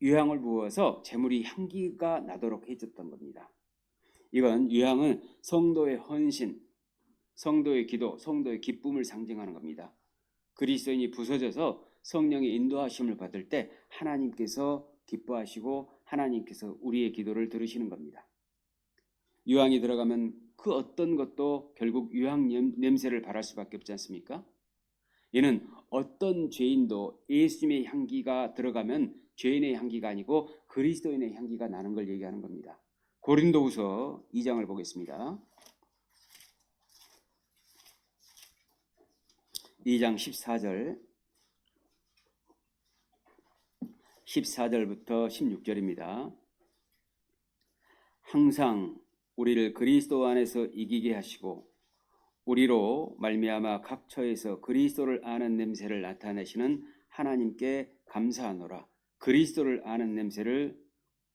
유향을 부어서 제물이 향기가 나도록 해줬던 겁니다. 이건 유향은 성도의 헌신, 성도의 기도, 성도의 기쁨을 상징하는 겁니다. 그리스도인이 부서져서 성령의 인도하심을 받을 때 하나님께서 기뻐하시고 하나님께서 우리의 기도를 들으시는 겁니다. 유향이 들어가면 그 어떤 것도 결국 유향 냄새를 발할 수밖에 없지 않습니까? 이는 어떤 죄인도 예수님의 향기가 들어가면 죄인의 향기가 아니고 그리스도인의 향기가 나는 걸 얘기하는 겁니다. 고린도후서 2장을 보겠습니다. 2장 14절부터 16절입니다. 항상 우리를 그리스도 안에서 이기게 하시고 우리로 말미암아 각 처에서 그리스도를 아는 냄새를 나타내시는 하나님께 감사하노라. 그리스도를 아는 냄새를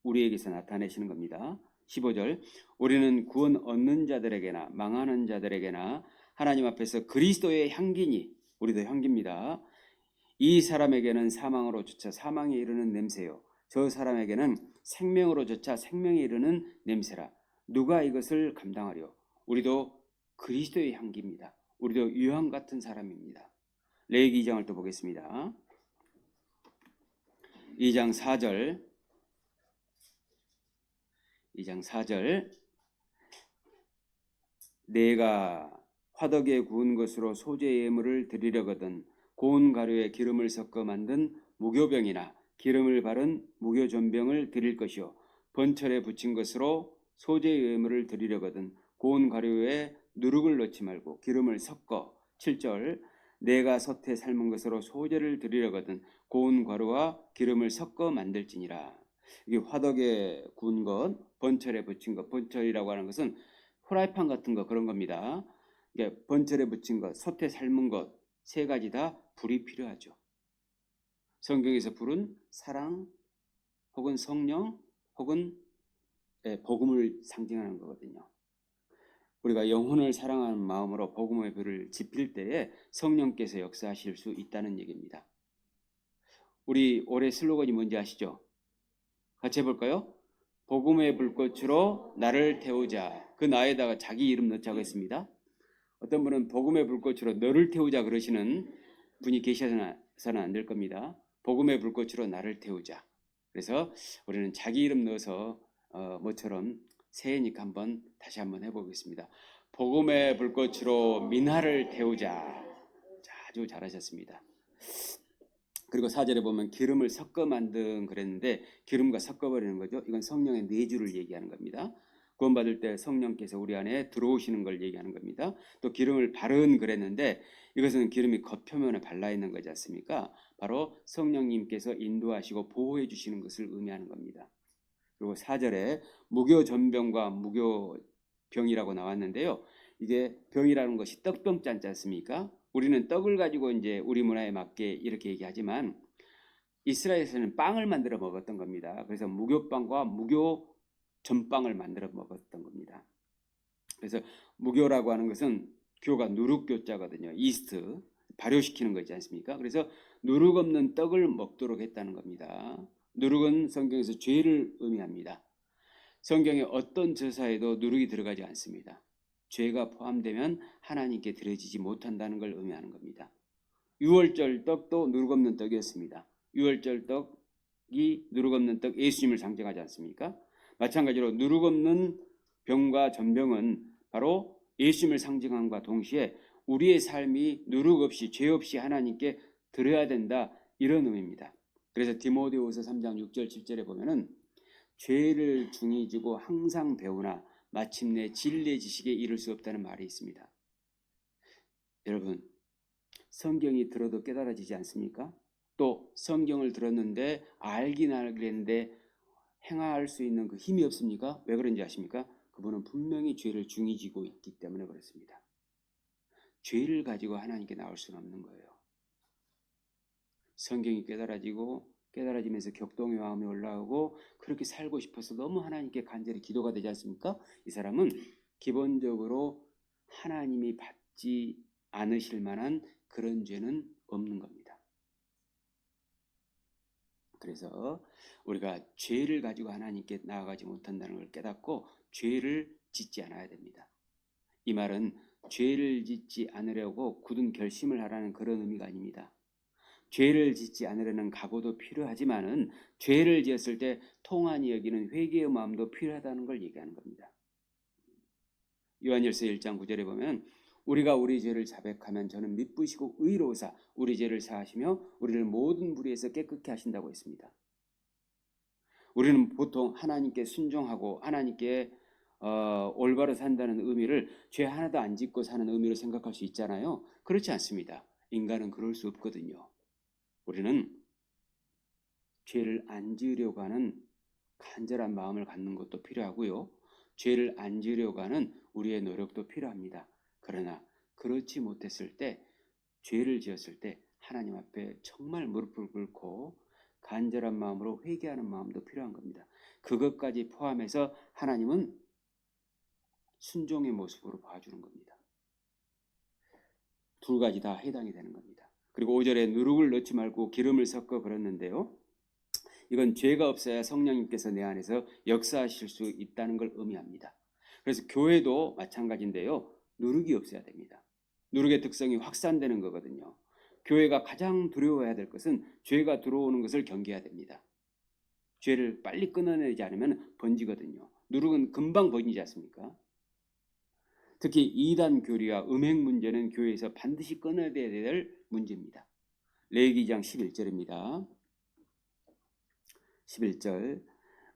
우리에게서 나타내시는 겁니다. 15절 우리는 구원 얻는 자들에게나 망하는 자들에게나 하나님 앞에서 그리스도의 향기니 우리도 향기입니다. 이 사람에게는 사망으로 조차 사망에 이르는 냄새요 저 사람에게는 생명으로 조차 생명에 이르는 냄새라. 누가 이것을 감당하려? 우리도 그리스도의 향기입니다. 우리도 유향 같은 사람입니다. 레위기 2장을 또 보겠습니다. 2장 4절 내가 화덕에 구운 것으로 소재 예물을 드리려거든 고운 가루에 기름을 섞어 만든 무교병이나 기름을 바른 무교전병을 드릴 것이요 번철에 붙인 것으로 소재 예물을 드리려거든 고운 가루에 누룩을 넣지 말고 기름을 섞어 7절 내가 솥에 삶은 것으로 소재를 드리려거든 고운 가루와 기름을 섞어 만들지니라. 이게 화덕에 구운 것, 번철에 붙인 것, 번철이라고 하는 것은 프라이팬 같은 거 그런 겁니다. 이게 번철에 붙인 것, 솥에 삶은 것 세 가지 다 불이 필요하죠. 성경에서 불은 사랑 혹은 성령 혹은 복음을 상징하는 거거든요. 우리가 영혼을 사랑하는 마음으로 복음의 불을 지필 때에 성령께서 역사하실 수 있다는 얘기입니다. 우리 올해 슬로건이 뭔지 아시죠? 같이 해볼까요? 복음의 불꽃으로 나를 태우자. 그 나에다가 자기 이름 넣자고 했습니다. 어떤 분은 복음의 불꽃으로 너를 태우자 그러시는 분이 계셔서는 안 될 겁니다. 복음의 불꽃으로 나를 태우자. 그래서 우리는 자기 이름 넣어서 뭐처럼 새해니까 다시 한번 해보겠습니다. 복음의 불꽃으로 민화를 태우자. 아주 잘하셨습니다. 그리고 4절에 보면 기름을 섞어 만든 그랬는데 기름과 섞어버리는 거죠. 이건 성령의 내주를 얘기하는 겁니다. 구원받을 때 성령께서 우리 안에 들어오시는 걸 얘기하는 겁니다. 또 기름을 바른 그랬는데 이것은 기름이 겉표면에 발라 있는 거지 않습니까? 바로 성령님께서 인도하시고 보호해 주시는 것을 의미하는 겁니다. 그리고 4절에 무교전병과 무교병이라고 나왔는데요. 이게 병이라는 것이 떡병 짠지 않습니까? 우리는 떡을 가지고 이제 우리 문화에 맞게 이렇게 얘기하지만 이스라엘에서는 빵을 만들어 먹었던 겁니다. 그래서 무교빵과 무교전빵을 만들어 먹었던 겁니다. 그래서 무교라고 하는 것은 교가 누룩교자거든요. 이스트, 발효시키는 거 있지 않습니까? 그래서 누룩 없는 떡을 먹도록 했다는 겁니다. 누룩은 성경에서 죄를 의미합니다. 성경에 어떤 저사에도 누룩이 들어가지 않습니다. 죄가 포함되면 하나님께 드려지지 못한다는 걸 의미하는 겁니다. 유월절 떡도 누룩 없는 떡이었습니다. 유월절 떡이 누룩 없는 떡 예수님을 상징하지 않습니까? 마찬가지로 누룩 없는 병과 전병은 바로 예수님을 상징함과 동시에 우리의 삶이 누룩 없이 죄 없이 하나님께 드려야 된다 이런 의미입니다. 그래서 디모데후서 3장 6절 7절에 보면은 죄를 중히 지고 항상 배우나 마침내 진리의 지식에 이를 수 없다는 말이 있습니다. 여러분, 성경이 들어도 깨달아지지 않습니까? 또 성경을 들었는데 알긴 알겠는데 행할 수 있는 그 힘이 없습니까? 왜 그런지 아십니까? 그분은 분명히 죄를 중히 지고 있기 때문에 그렇습니다. 죄를 가지고 하나님께 나올 수는 없는 거예요. 성경이 깨달아지면서 격동의 마음이 올라오고 그렇게 살고 싶어서 너무 하나님께 간절히 기도가 되지 않습니까? 이 사람은 기본적으로 하나님이 받지 않으실 만한 그런 죄는 없는 겁니다. 그래서 우리가 죄를 가지고 하나님께 나아가지 못한다는 걸 깨닫고 죄를 짓지 않아야 됩니다. 이 말은 죄를 짓지 않으려고 굳은 결심을 하라는 그런 의미가 아닙니다. 죄를 짓지 않으려는 각오도 필요하지만은 죄를 지었을 때 통한이 여기는 회개의 마음도 필요하다는 걸 얘기하는 겁니다. 요한일서 1장 9절에 보면 우리가 우리 죄를 자백하면 저는 미쁘시고 의로우사 우리 죄를 사하시며 우리를 모든 불의에서 깨끗게 하신다고 했습니다. 우리는 보통 하나님께 순종하고 하나님께 올바로 산다는 의미를 죄 하나도 안 짓고 사는 의미로 생각할 수 있잖아요. 그렇지 않습니다. 인간은 그럴 수 없거든요. 우리는 죄를 안 지으려고 하는 간절한 마음을 갖는 것도 필요하고요. 죄를 안 지으려고 하는 우리의 노력도 필요합니다. 그러나 그렇지 못했을 때 죄를 지었을 때 하나님 앞에 정말 무릎을 꿇고 간절한 마음으로 회개하는 마음도 필요한 겁니다. 그것까지 포함해서 하나님은 순종의 모습으로 봐주는 겁니다. 두 가지 다 해당이 되는 겁니다. 그리고 5절에 누룩을 넣지 말고 기름을 섞어 그랬는데요. 이건 죄가 없어야 성령님께서 내 안에서 역사하실 수 있다는 걸 의미합니다. 그래서 교회도 마찬가지인데요. 누룩이 없어야 됩니다. 누룩의 특성이 확산되는 거거든요. 교회가 가장 두려워해야 될 것은 죄가 들어오는 것을 경계해야 됩니다. 죄를 빨리 끊어내지 않으면 번지거든요. 누룩은 금방 번지지 않습니까? 특히 이단 교리와 음행 문제는 교회에서 반드시 끊어야 될 문제입니다. 레위기장 11절입니다. 11절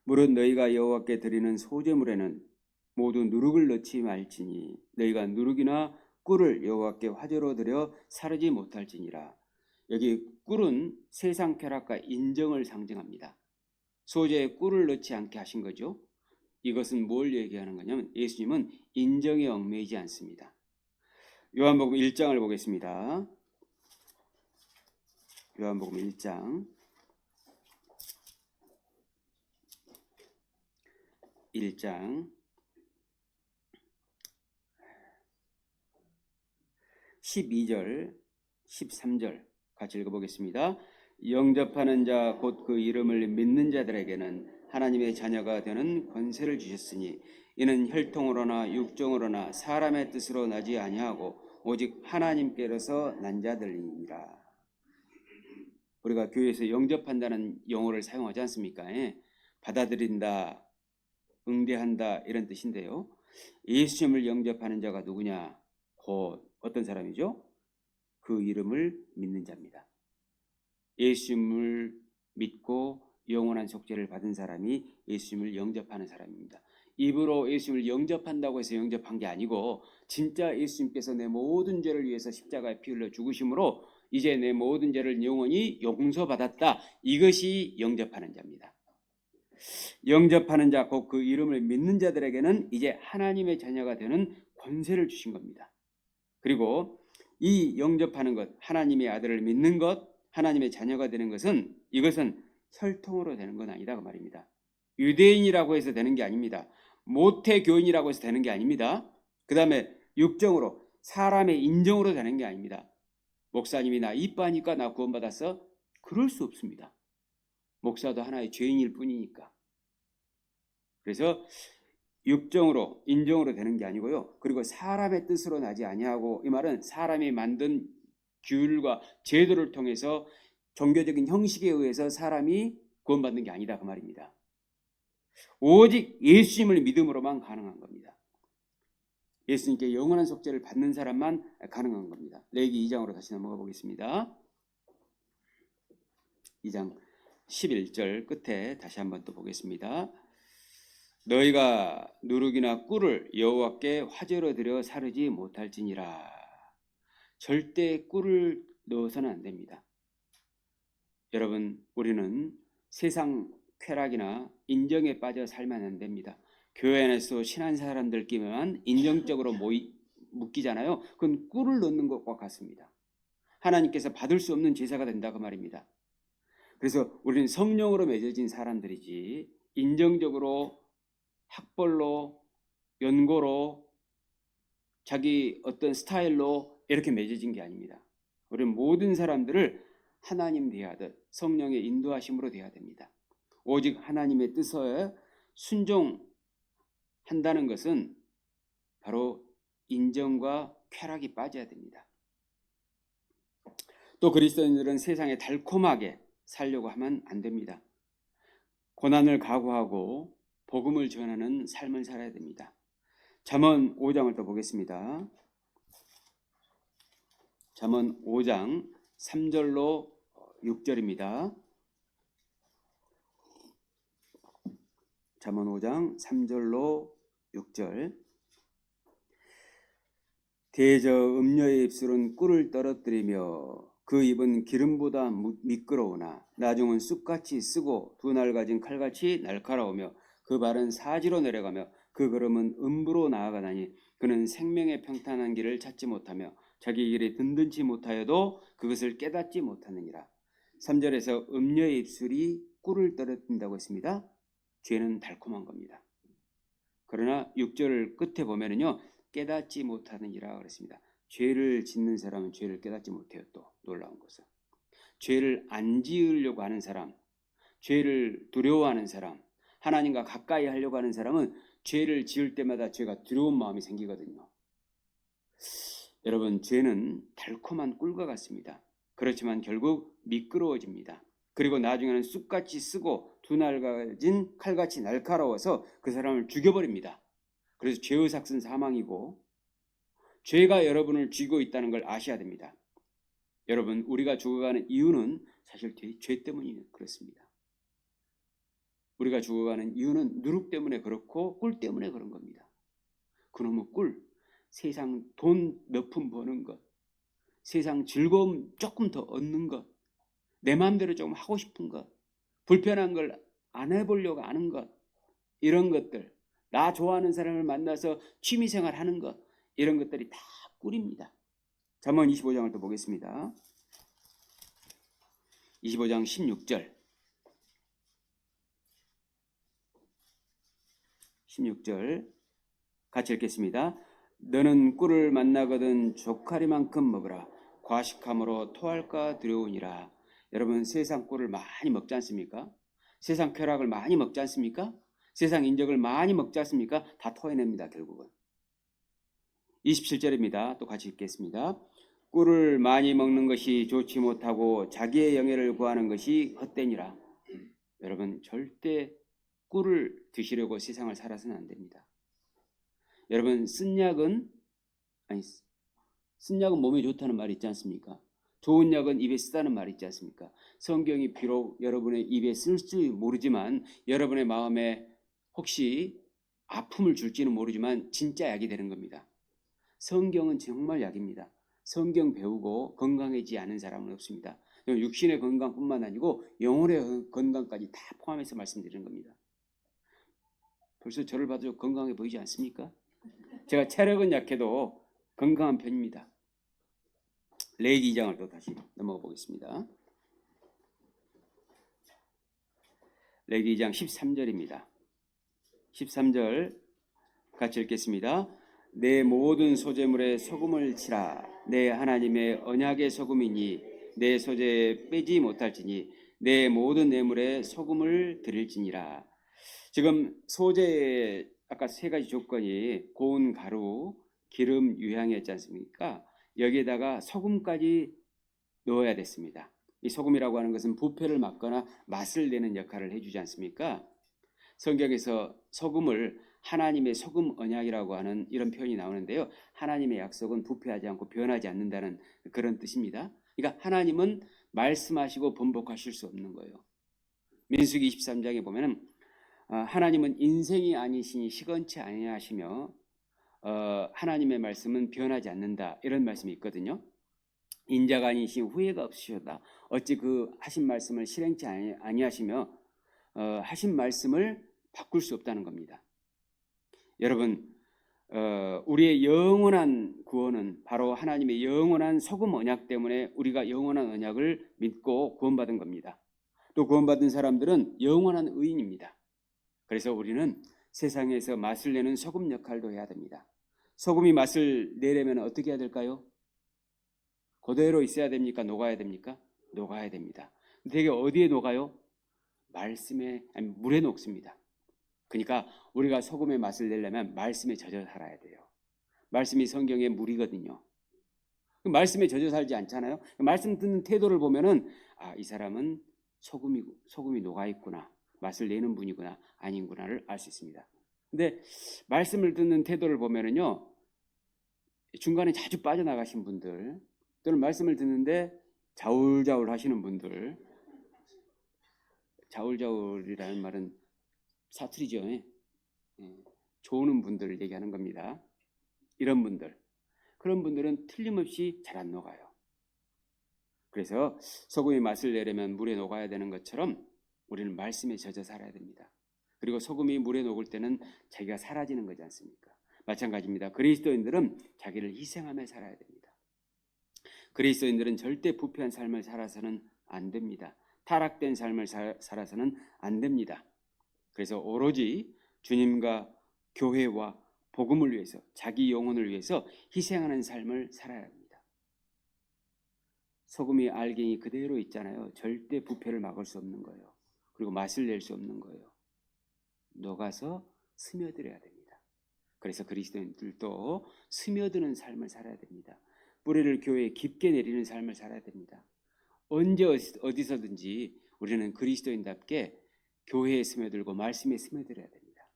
무릇 너희가 여호와께 드리는 소제물에는 모두 누룩을 넣지 말지니 너희가 누룩이나 꿀을 여호와께 화제로 드려 사르지 못할지니라. 여기 꿀은 세상 쾌락과 인정을 상징합니다. 소제에 꿀을 넣지 않게 하신 거죠. 이것은 뭘 얘기하는 거냐면 예수님은 인정에 얽매이지 않습니다. 요한복음 1장을 보겠습니다. 요한복음 1장 12절 13절 같이 읽어보겠습니다. 영접하는 자 곧 그 이름을 믿는 자들에게는 하나님의 자녀가 되는 권세를 주셨으니 이는 혈통으로나 육정으로나 사람의 뜻으로 나지 아니하고 오직 하나님께로서 난 자들이니라. 우리가 교회에서 영접한다는 용어를 사용하지 않습니까? 예? 받아들인다, 응대한다 이런 뜻인데요. 예수님을 영접하는 자가 누구냐? 곧 어떤 사람이죠? 그 이름을 믿는 자입니다. 예수님을 믿고 영원한 속죄를 받은 사람이 예수님을 영접하는 사람입니다. 입으로 예수님을 영접한다고 해서 영접한 게 아니고 진짜 예수님께서 내 모든 죄를 위해서 십자가에 피 흘려 죽으심으로 이제 내 모든 죄를 영원히 용서받았다. 이것이 영접하는 자입니다. 영접하는 자, 곧 그 이름을 믿는 자들에게는 이제 하나님의 자녀가 되는 권세를 주신 겁니다. 그리고 이 영접하는 것, 하나님의 아들을 믿는 것, 하나님의 자녀가 되는 것은 이것은 혈통으로 되는 건 아니다 그 말입니다. 유대인이라고 해서 되는 게 아닙니다. 모태교인이라고 해서 되는 게 아닙니다. 그 다음에 육정으로 사람의 인정으로 되는 게 아닙니다. 목사님이 나 이빠니까 나 구원받았어? 그럴 수 없습니다. 목사도 하나의 죄인일 뿐이니까. 그래서 육정으로 인정으로 되는 게 아니고요. 그리고 사람의 뜻으로 나지 아니하고, 이 말은 사람이 만든 규율과 제도를 통해서 종교적인 형식에 의해서 사람이 구원받는 게 아니다 그 말입니다. 오직 예수님을 믿음으로만 가능한 겁니다. 예수님께 영원한 속죄를 받는 사람만 가능한 겁니다. 레위기 2장으로 다시 넘어가 보겠습니다. 2장 11절 끝에 다시 한번 또 보겠습니다. 너희가 누룩이나 꿀을 여호와께 화제로 드려 사르지 못할지니라. 절대 꿀을 넣어서는 안 됩니다. 여러분, 우리는 세상 쾌락이나 인정에 빠져 살면 안 됩니다. 교회 안에서 친한 사람들끼리만 인정적으로 묶이잖아요. 그건 꿀을 넣는 것과 같습니다. 하나님께서 받을 수 없는 제사가 된다 그 말입니다. 그래서 우리는 성령으로 맺어진 사람들이지 인정적으로 학벌로 연고로 자기 어떤 스타일로 이렇게 맺어진 게 아닙니다. 우리는 모든 사람들을 하나님 대하듯 성령의 인도하심으로 대해야 됩니다. 오직 하나님의 뜻에 순종한다는 것은 바로 인정과 쾌락이 빠져야 됩니다. 또 그리스도인들은 세상에 달콤하게 살려고 하면 안 됩니다. 고난을 각오하고 복음을 전하는 삶을 살아야 됩니다. 잠언 5장을 또 보겠습니다. 잠언 5장 3절로 6절입니다. 잠언 5장 3절로 6절. 대저 음녀의 입술은 꿀을 떨어뜨리며 그 입은 기름보다 미끄러우나 나중은 쑥같이 쓰고 두 날 가진 칼같이 날카로우며 그 발은 사지로 내려가며 그 걸음은 음부로 나아가다니 그는 생명의 평탄한 길을 찾지 못하며 자기 길이 든든치 못하여도 그것을 깨닫지 못하느니라. 3절에서 음녀의 입술이 꿀을 떨어뜨린다고 했습니다. 죄는 달콤한 겁니다. 그러나 6절 끝에 보면은요, 깨닫지 못하느니라 그랬습니다. 죄를 짓는 사람은 죄를 깨닫지 못해요. 또 놀라운 것은 죄를 안 지으려고 하는 사람, 죄를 두려워하는 사람, 하나님과 가까이 하려고 하는 사람은 죄를 지을 때마다 죄가 두려운 마음이 생기거든요. 여러분, 죄는 달콤한 꿀과 같습니다. 그렇지만 결국 미끄러워집니다. 그리고 나중에는 쑥같이 쓰고 두 날 가진 칼같이 날카로워서 그 사람을 죽여버립니다. 그래서 죄의 삭은 사망이고 죄가 여러분을 쥐고 있다는 걸 아셔야 됩니다. 여러분, 우리가 죽어가는 이유는 사실 죄 때문이 그렇습니다. 우리가 죽어가는 이유는 누룩 때문에 그렇고 꿀 때문에 그런 겁니다. 그놈의 꿀, 세상 돈 몇 푼 버는 것, 세상 즐거움 조금 더 얻는 것, 내 마음대로 조금 하고 싶은 것, 불편한 걸 안 해보려고 하는 것, 이런 것들, 나 좋아하는 사람을 만나서 취미생활 하는 것, 이런 것들이 다 꿀입니다. 잠언 25장을 또 보겠습니다. 25장 16절. 16절 같이 읽겠습니다. 너는 꿀을 만나거든 조카리만큼 먹으라. 과식함으로 토할까 두려우니라. 여러분, 세상 꿀을 많이 먹지 않습니까? 세상 쾌락을 많이 먹지 않습니까? 세상 인적을 많이 먹지 않습니까? 다 토해냅니다. 결국은. 27절입니다. 또 같이 읽겠습니다. 꿀을 많이 먹는 것이 좋지 못하고 자기의 영예를 구하는 것이 헛되니라. 여러분 절대 꿀을 드시려고 세상을 살아서는 안 됩니다. 여러분 쓴 약은 몸에 좋다는 말이 있지 않습니까? 좋은 약은 입에 쓰다는 말이 있지 않습니까? 성경이 비록 여러분의 입에 쓸지 모르지만 여러분의 마음에 혹시 아픔을 줄지는 모르지만 진짜 약이 되는 겁니다. 성경은 정말 약입니다. 성경 배우고 건강해지지 않은 사람은 없습니다. 육신의 건강뿐만 아니고 영혼의 건강까지 다 포함해서 말씀드리는 겁니다. 벌써 저를 봐도 건강해 보이지 않습니까? 제가 체력은 약해도 건강한 편입니다. 레위기 2장을 또 다시 넘어가 보겠습니다. 레위기 2장 13절입니다. 13절 같이 읽겠습니다. 내 모든 소재물에 소금을 치라. 내 하나님의 언약의 소금이니 내 소재에 빼지 못할지니 내 모든 내물에 소금을 드릴지니라. 지금 소재에 아까 세 가지 조건이 고운 가루, 기름, 유향이었지 않습니까? 여기에다가 소금까지 넣어야 됐습니다. 이 소금이라고 하는 것은 부패를 막거나 맛을 내는 역할을 해주지 않습니까? 성경에서 소금을 하나님의 소금 언약이라고 하는 이런 표현이 나오는데요. 하나님의 약속은 부패하지 않고 변하지 않는다는 그런 뜻입니다. 그러니까 하나님은 말씀하시고 번복하실 수 없는 거예요. 민수기 23장에 보면은 하나님은 인생이 아니시니 시건치 아니하시며 하나님의 말씀은 변하지 않는다 이런 말씀이 있거든요. 인자가 아니신 후회가 없으시다. 어찌 그 하신 말씀을 실행치 아니하시며 하신 말씀을 바꿀 수 없다는 겁니다. 여러분 우리의 영원한 구원은 바로 하나님의 영원한 소금 언약 때문에 우리가 영원한 언약을 믿고 구원받은 겁니다. 또 구원받은 사람들은 영원한 의인입니다. 그래서 우리는 세상에서 맛을 내는 소금 역할도 해야 됩니다. 소금이 맛을 내려면 어떻게 해야 될까요? 그대로 있어야 됩니까? 녹아야 됩니까? 녹아야 됩니다. 되게 어디에 녹아요? 물에 녹습니다. 그러니까 우리가 소금의 맛을 내려면 말씀에 젖어 살아야 돼요. 말씀이 성경의 물이거든요. 말씀에 젖어 살지 않잖아요. 말씀 듣는 태도를 보면은 이 사람은 소금이 녹아 있구나, 맛을 내는 분이구나, 아닌구나를 알 수 있습니다. 근데 말씀을 듣는 태도를 보면은요, 중간에 자주 빠져나가신 분들, 또는 말씀을 듣는데 자울자울 하시는 분들, 자울자울이라는 말은 사투리죠. 조는 분들을 얘기하는 겁니다. 이런 분들, 그런 분들은 틀림없이 잘 안 녹아요. 그래서 소금의 맛을 내려면 물에 녹아야 되는 것처럼 우리는 말씀에 젖어 살아야 됩니다. 그리고 소금이 물에 녹을 때는 자기가 사라지는 거지 않습니까? 마찬가지입니다. 그리스도인들은 자기를 희생하며 살아야 됩니다. 그리스도인들은 절대 부패한 삶을 살아서는 안 됩니다. 타락된 삶을 살아서는 안 됩니다. 그래서 오로지 주님과 교회와 복음을 위해서, 자기 영혼을 위해서 희생하는 삶을 살아야 합니다. 소금이 알갱이 그대로 있잖아요. 절대 부패를 막을 수 없는 거예요. 그리고 맛을 낼 수 없는 거예요. 녹아서 스며들어야 됩니다. 그래서 그리스도인들도 스며드는 삶을 살아야 됩니다. 뿌리를 교회에 깊게 내리는 삶을 살아야 됩니다. 언제 어디서든지 우리는 그리스도인답게 교회에 스며들고 말씀에 스며들어야 됩니다.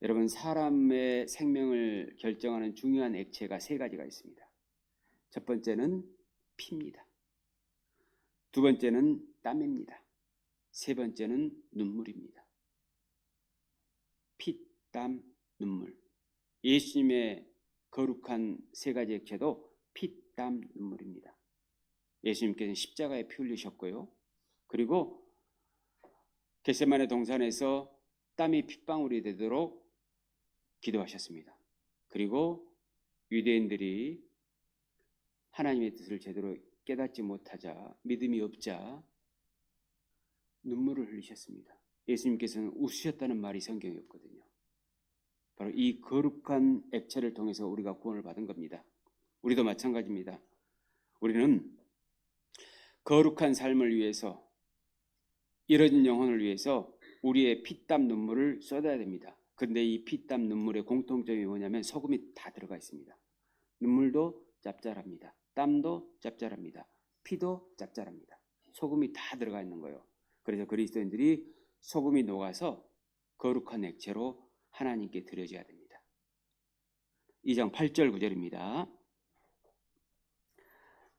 여러분, 사람의 생명을 결정하는 중요한 액체가 세 가지가 있습니다. 첫 번째는 피입니다. 두 번째는 땀입니다. 세 번째는 눈물입니다. 피, 땀, 눈물. 예수님의 거룩한 세 가지 액체도 피, 땀, 눈물입니다. 예수님께서는 십자가에 피 흘리셨고요. 그리고 겟세마네 동산에서 땀이 핏방울이 되도록 기도하셨습니다. 그리고 유대인들이 하나님의 뜻을 제대로 깨닫지 못하자, 믿음이 없자 눈물을 흘리셨습니다. 예수님께서는 웃으셨다는 말이 성경에 없거든요. 바로 이 거룩한 액체를 통해서 우리가 구원을 받은 겁니다. 우리도 마찬가지입니다. 우리는 거룩한 삶을 위해서, 이런 영혼을 위해서 우리의 피땀 눈물을 쏟아야 됩니다. 근데 이 피땀 눈물의 공통점이 뭐냐면 소금이 다 들어가 있습니다. 눈물도 짭짤합니다. 땀도 짭짤합니다. 피도 짭짤합니다. 소금이 다 들어가 있는 거예요. 그래서 그리스도인들이 소금이 녹아서 거룩한 액체로 하나님께 드려져야 됩니다. 2장 8절 9절입니다.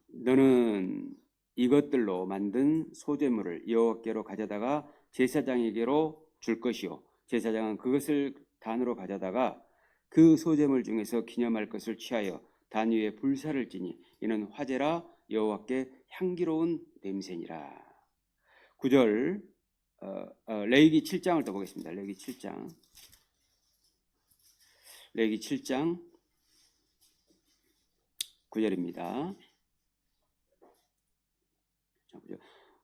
너는 이것들로 만든 소제물을 여호와께로 가져다가 제사장에게로 줄 것이요 제사장은 그것을 단으로 가져다가 그 소제물 중에서 기념할 것을 취하여 단 위에 불사를 지니 이는 화제라 여호와께 향기로운 냄새니라. 9절 레위기 7장을 더 보겠습니다. 레위기 7장 9절입니다.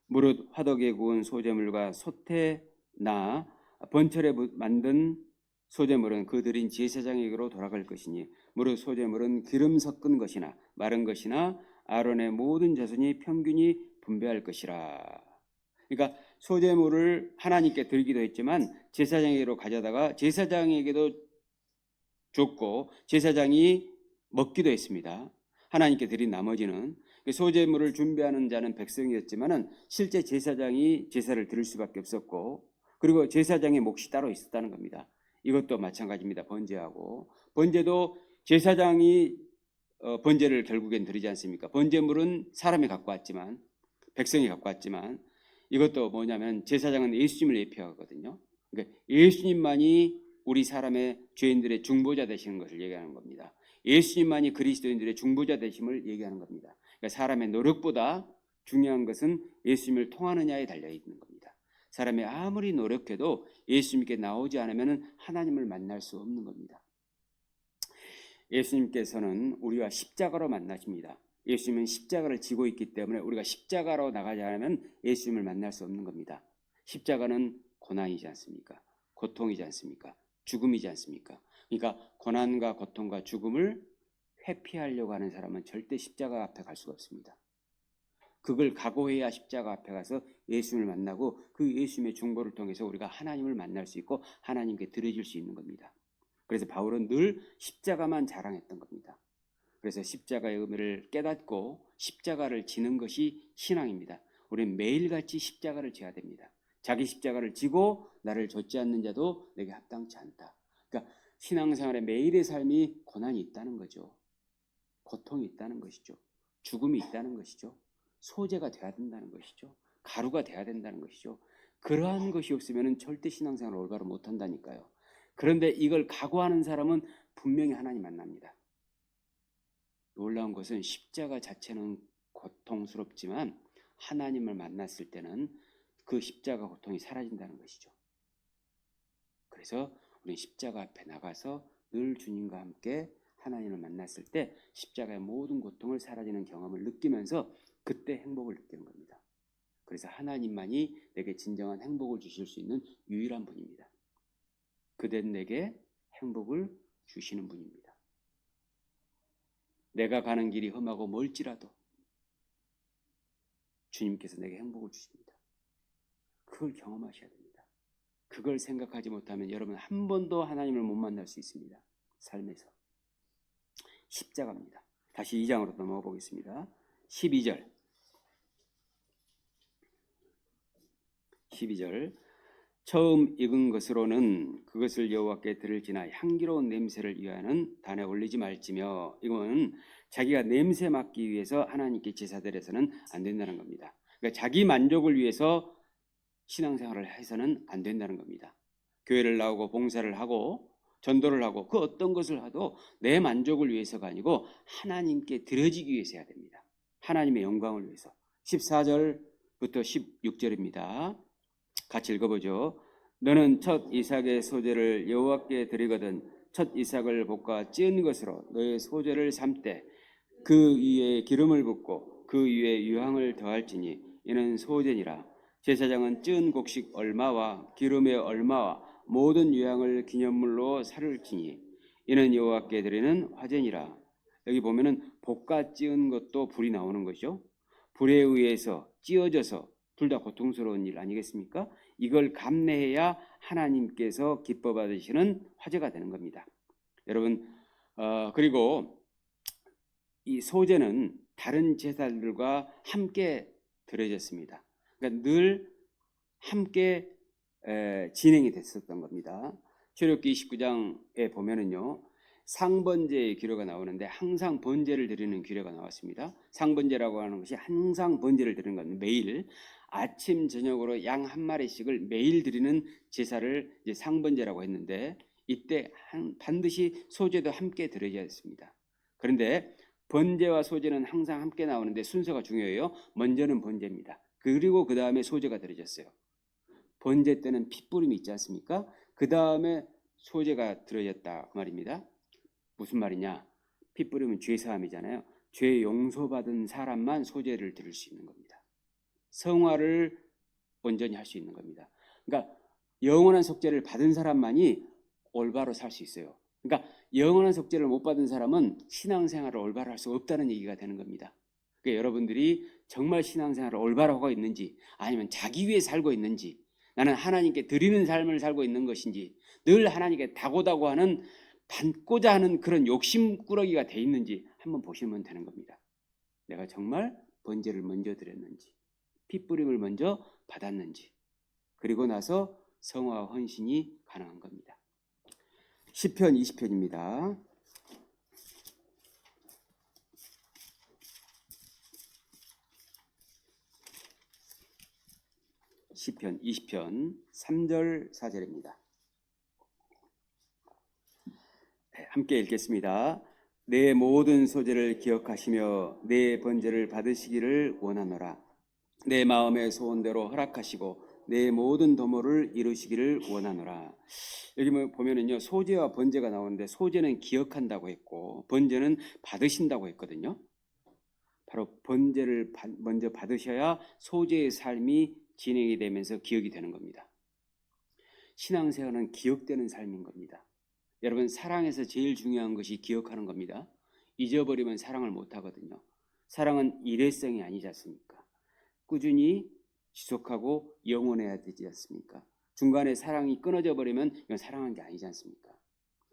무릇 화덕에 구운 소제물과 소태나 번철에 만든 소제물은 그 드린 제사장에게로 돌아갈 것이니 무릇 소제물은 기름 섞은 것이나 마른 것이나 아론의 모든 자손이 평균이 분배할 것이라. 그러니까 소제물을 하나님께 드리기도 했지만 제사장에게로 가져다가 제사장에게도 줬고 제사장이 먹기도 했습니다. 하나님께 드린 나머지는 소제물을 준비하는 자는 백성이었지만은 실제 제사장이 제사를 드릴 수밖에 없었고 그리고 제사장의 몫이 따로 있었다는 겁니다. 이것도 마찬가지입니다. 번제하고 번제도 제사장이 번제를 결국엔 드리지 않습니까? 번제물은 사람이 갖고 왔지만 백성이 갖고 왔지만 이것도 뭐냐면 제사장은 예수님을 예표하거든요. 그러니까 예수님만이 우리 사람의 죄인들의 중보자 되시는 것을 얘기하는 겁니다. 예수님만이 그리스도인들의 중보자 되심을 얘기하는 겁니다. 그러니까 사람의 노력보다 중요한 것은 예수님을 통하느냐에 달려 있는 겁니다. 사람이 아무리 노력해도 예수님께 나오지 않으면 하나님을 만날 수 없는 겁니다. 예수님께서는 우리와 십자가로 만나십니다. 예수님은 십자가를 지고 있기 때문에 우리가 십자가로 나가지 않으면 예수님을 만날 수 없는 겁니다. 십자가는 고난이지 않습니까? 고통이지 않습니까? 죽음이지 않습니까? 그러니까 고난과 고통과 죽음을 회피하려고 하는 사람은 절대 십자가 앞에 갈 수가 없습니다. 그걸 각오해야 십자가 앞에 가서 예수님을 만나고 그 예수님의 중보를 통해서 우리가 하나님을 만날 수 있고 하나님께 드려질 수 있는 겁니다. 그래서 바울은 늘 십자가만 자랑했던 겁니다. 그래서 십자가의 의미를 깨닫고 십자가를 지는 것이 신앙입니다. 우리는 매일같이 십자가를 져야 됩니다. 자기 십자가를 지고 나를 좇지 않는 자도 내게 합당치 않다. 그러니까 신앙생활의 매일의 삶이 고난이 있다는 거죠. 고통이 있다는 것이죠. 죽음이 있다는 것이죠. 소재가 돼야 된다는 것이죠. 가루가 돼야 된다는 것이죠. 그러한 것이 없으면 절대 신앙생활을 올바로 못한다니까요. 그런데 이걸 각오하는 사람은 분명히 하나님 만납니다. 놀라운 것은 십자가 자체는 고통스럽지만 하나님을 만났을 때는 그 십자가 고통이 사라진다는 것이죠. 그래서 우리는 십자가 앞에 나가서 늘 주님과 함께 하나님을 만났을 때 십자가의 모든 고통을 사라지는 경험을 느끼면서 그때 행복을 느끼는 겁니다. 그래서 하나님만이 내게 진정한 행복을 주실 수 있는 유일한 분입니다. 그댄 내게 행복을 주시는 분입니다. 내가 가는 길이 험하고 멀지라도 주님께서 내게 행복을 주십니다. 그걸 경험하셔야 됩니다. 그걸 생각하지 못하면 여러분 한 번도 하나님을 못 만날 수 있습니다. 삶에서. 십자가입니다. 다시 2장으로 넘어가 보겠습니다. 12절 처음 익은 것으로는 그것을 여호와께 드릴지나 향기로운 냄새를 위하여는 단에 올리지 말지며. 이건 자기가 냄새 맡기 위해서 하나님께 제사드려서는 안 된다는 겁니다. 그러니까 자기 만족을 위해서 신앙생활을 해서는 안 된다는 겁니다. 교회를 나오고 봉사를 하고 전도를 하고 그 어떤 것을 하도 내 만족을 위해서가 아니고 하나님께 드려지기 위해서 해야 됩니다. 하나님의 영광을 위해서. 14절부터 16절입니다. 같이 읽어보죠. 너는 첫 이삭의 소제를 여호와께 드리거든 첫 이삭을 볶아 찌은 것으로 너의 소제를 삶되 그 위에 기름을 붓고 그 위에 유향을 더할지니 이는 소제니라. 제사장은 찌은 곡식 얼마와 기름의 얼마와 모든 유향을 기념물로 살을지니 이는 여호와께 드리는 화제니라. 여기 보면은 볶아 찌은 것도 불이 나오는 것이죠. 불에 의해서 찌어져서 둘 다 고통스러운 일 아니겠습니까? 이걸 감내해야 하나님께서 기뻐 받으시는 화제가 되는 겁니다. 여러분, 그리고 이 소제는 다른 제사들과 함께 드려졌습니다. 그러니까 늘 함께 진행이 됐었던 겁니다. 출애굽기 29장에 보면은요, 상번제의 규례가 나오는데 항상 번제를 드리는 규례가 나왔습니다. 상번제라고 하는 것이 항상 번제를 드리는 겁니다. 매일 아침 저녁으로 양 한 마리씩을 매일 드리는 제사를 이제 상번제라고 했는데, 이때 반드시 소제도 함께 드려야 했습니다. 그런데 번제와 소제는 항상 함께 나오는데 순서가 중요해요. 먼저는 번제입니다. 그리고 그 다음에 소제가 드려졌어요. 번제 때는 핏부림이 있지 않습니까? 그 다음에 소제가 드려졌다 그 말입니다. 무슨 말이냐? 핏부림은 죄사함이잖아요. 죄 용서받은 사람만 소제를 드릴 수 있는 겁니다. 성화를 온전히 할 수 있는 겁니다. 그러니까 영원한 속죄를 받은 사람만이 올바로 살 수 있어요. 그러니까 영원한 속죄를 못 받은 사람은 신앙생활을 올바로 할 수 없다는 얘기가 되는 겁니다. 그러니까 여러분들이 정말 신앙생활을 올바로 하고 있는지, 아니면 자기 위해 살고 있는지, 나는 하나님께 드리는 삶을 살고 있는 것인지, 늘 하나님께 다고다고 하는 받고자 하는 그런 욕심꾸러기가 돼 있는지 한번 보시면 되는 겁니다. 내가 정말 번제를 먼저 드렸는지, 핏부림을 먼저 받았는지, 그리고 나서 성화와 헌신이 가능한 겁니다. 시편 20편입니다. 시편 20편 3절 4절입니다. 함께 읽겠습니다. 내 모든 소재를 기억하시며 내 번제를 받으시기를 원하노라. 내 마음의 소원대로 허락하시고 내 모든 도모를 이루시기를 원하노라. 여기 보면은요, 소제와 번제가 나오는데 소제는 기억한다고 했고 번제는 받으신다고 했거든요. 바로 번제를 먼저 받으셔야 소제의 삶이 진행이 되면서 기억이 되는 겁니다. 신앙생활은 기억되는 삶인 겁니다. 여러분, 사랑에서 제일 중요한 것이 기억하는 겁니다. 잊어버리면 사랑을 못 하거든요. 사랑은 일회성이 아니지 않습니까? 꾸준히 지속하고 영원해야 되지 않습니까? 중간에 사랑이 끊어져 버리면 이건 사랑한 게 아니지 않습니까?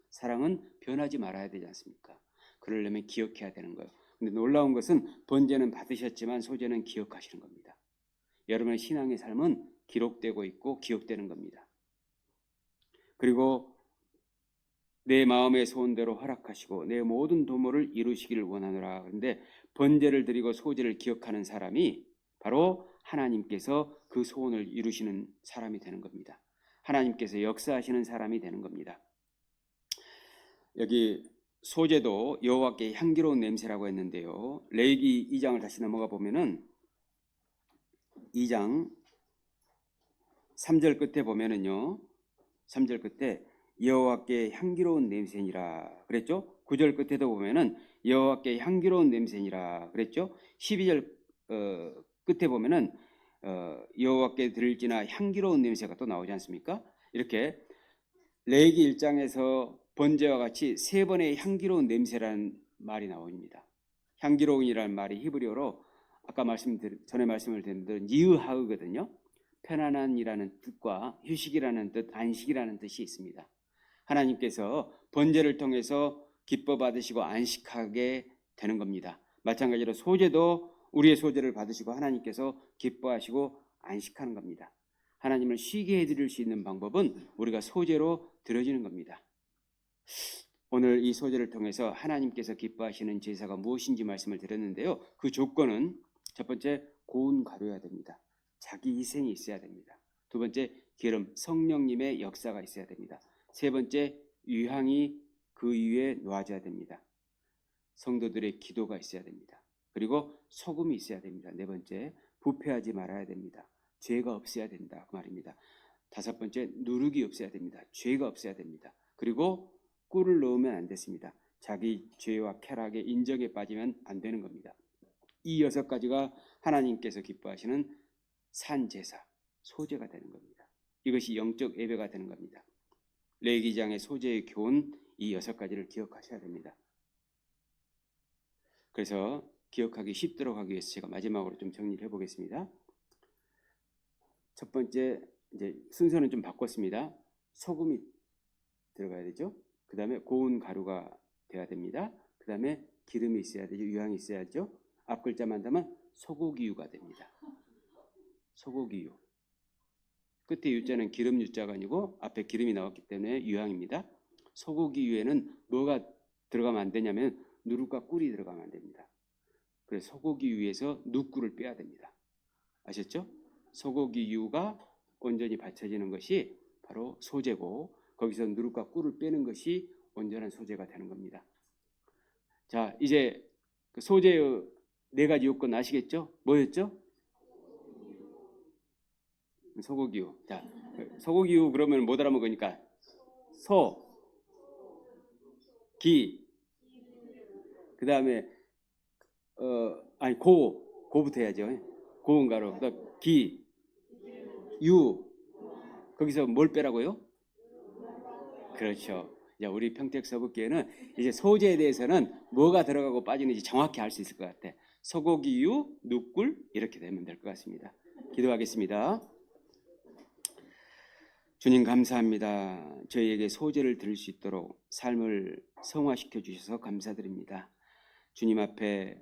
사랑은 변하지 말아야 되지 않습니까? 그러려면 기억해야 되는 거예요. 근데 놀라운 것은 번제는 받으셨지만 소제는 기억하시는 겁니다. 여러분의 신앙의 삶은 기록되고 있고 기억되는 겁니다. 그리고 내 마음의 소원대로 허락하시고 내 모든 도모를 이루시기를 원하노라. 그런데 번제를 드리고 소제를 기억하는 사람이 바로 하나님께서 그 소원을 이루시는 사람이 되는 겁니다. 하나님께서 역사하시는 사람이 되는 겁니다. 여기 소제도 여호와께 향기로운 냄새라고 했는데요. 레위기 2장을 다시 넘어가 보면은 2장 3절 끝에 보면은요. 3절 끝에 여호와께 향기로운 냄새니라 그랬죠? 9절 끝에도 보면은 여호와께 향기로운 냄새니라 그랬죠? 12절 끝에 보면은 여호와께 드릴지나 향기로운 냄새가 또 나오지 않습니까? 이렇게 레위기 1장에서 번제와 같이 세 번의 향기로운 냄새라는 말이 나옵니다. 향기로운이라는 말이 히브리어로 아까 전에 말씀을 드린 대로 니으하으거든요. 편안한이라는 뜻과 휴식이라는 뜻, 안식이라는 뜻이 있습니다. 하나님께서 번제를 통해서 기뻐 받으시고 안식하게 되는 겁니다. 마찬가지로 소제도 우리의 소제를 받으시고 하나님께서 기뻐하시고 안식하는 겁니다. 하나님을 쉬게 해드릴 수 있는 방법은 우리가 소제로 드려지는 겁니다. 오늘 이 소제를 통해서 하나님께서 기뻐하시는 제사가 무엇인지 말씀을 드렸는데요. 그 조건은 첫 번째, 고운 가루여야 됩니다. 자기 희생이 있어야 됩니다. 두 번째, 기름, 성령님의 역사가 있어야 됩니다. 세 번째, 유향이 그 위에 놓아져야 됩니다. 성도들의 기도가 있어야 됩니다. 그리고 소금이 있어야 됩니다. 네 번째, 부패하지 말아야 됩니다. 죄가 없어야 된다 그 말입니다. 다섯 번째, 누룩이 없어야 됩니다. 죄가 없어야 됩니다. 그리고 꿀을 넣으면 안 됐습니다. 자기 죄와 쾌락의 인정에 빠지면 안 되는 겁니다. 이 6가지가 하나님께서 기뻐하시는 산제사, 소제가 되는 겁니다. 이것이 영적 예배가 되는 겁니다. 레위기장의 소제의 교훈, 이 6가지를 기억하셔야 됩니다. 그래서 기억하기 쉽도록 하기 위해서 제가 마지막으로 좀 정리를 해보겠습니다. 첫 번째 이제 순서는 좀 바꿨습니다. 소금이 들어가야 되죠. 그 다음에 고운 가루가 돼야 됩니다. 그 다음에 기름이 있어야 되죠. 유향이 있어야죠. 앞 글자만 하면 소고기유가 됩니다. 소고기유. 끝에 유자는 기름 유자가 아니고 앞에 기름이 나왔기 때문에 유향입니다. 소고기유에는 뭐가 들어가면 안 되냐면 누룩과 꿀이 들어가면 안 됩니다. 그래서 소고기유에서 누꿀을 빼야 됩니다. 아셨죠? 소고기유가 온전히 받쳐지는 것이 바로 소재고 거기서 누룩과 꿀을 빼는 것이 온전한 소재가 되는 겁니다. 자, 이제 그 소재의 네 가지 요건 아시겠죠? 뭐였죠? 소고기유. 자, 소고기유 그러면 못 알아먹으니까 소, 기, 그 다음에 고부터 해야죠. 고운 가루, 그다음 기, 유. 거기서 뭘 빼라고요? 그렇죠. 자, 우리 평택 서북교회는 이제 소재에 대해서는 뭐가 들어가고 빠지는지 정확히 알 수 있을 것 같아. 소고기유, 누꿀 이렇게 되면 될 것 같습니다. 기도하겠습니다. 주님 감사합니다. 저희에게 소재를 들을 수 있도록 삶을 성화시켜 주셔서 감사드립니다. 주님 앞에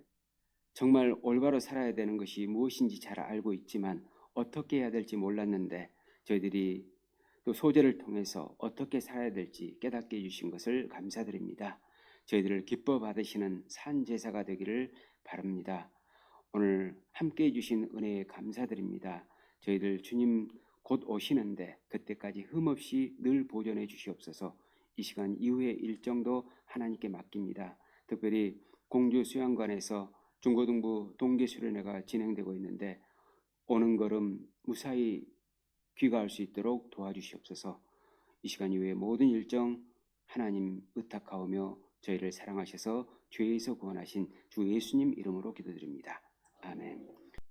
정말 올바로 살아야 되는 것이 무엇인지 잘 알고 있지만 어떻게 해야 될지 몰랐는데 저희들이 또 소재를 통해서 어떻게 살아야 될지 깨닫게 해주신 것을 감사드립니다. 저희들을 기뻐 받으시는 산 제사가 되기를 바랍니다. 오늘 함께 해주신 은혜에 감사드립니다. 저희들 주님 곧 오시는데 그때까지 흠없이 늘 보존해 주시옵소서. 이 시간 이후의 일정도 하나님께 맡깁니다. 특별히 공주 수양관에서 중고등부 동계수련회가 진행되고 있는데 오는 걸음 무사히 귀가할 수 있도록 도와주시옵소서. 이 시간 이후의 모든 일정 하나님 의탁하오며 저희를 사랑하셔서 죄에서 구원하신 주 예수님 이름으로 기도드립니다. 아멘.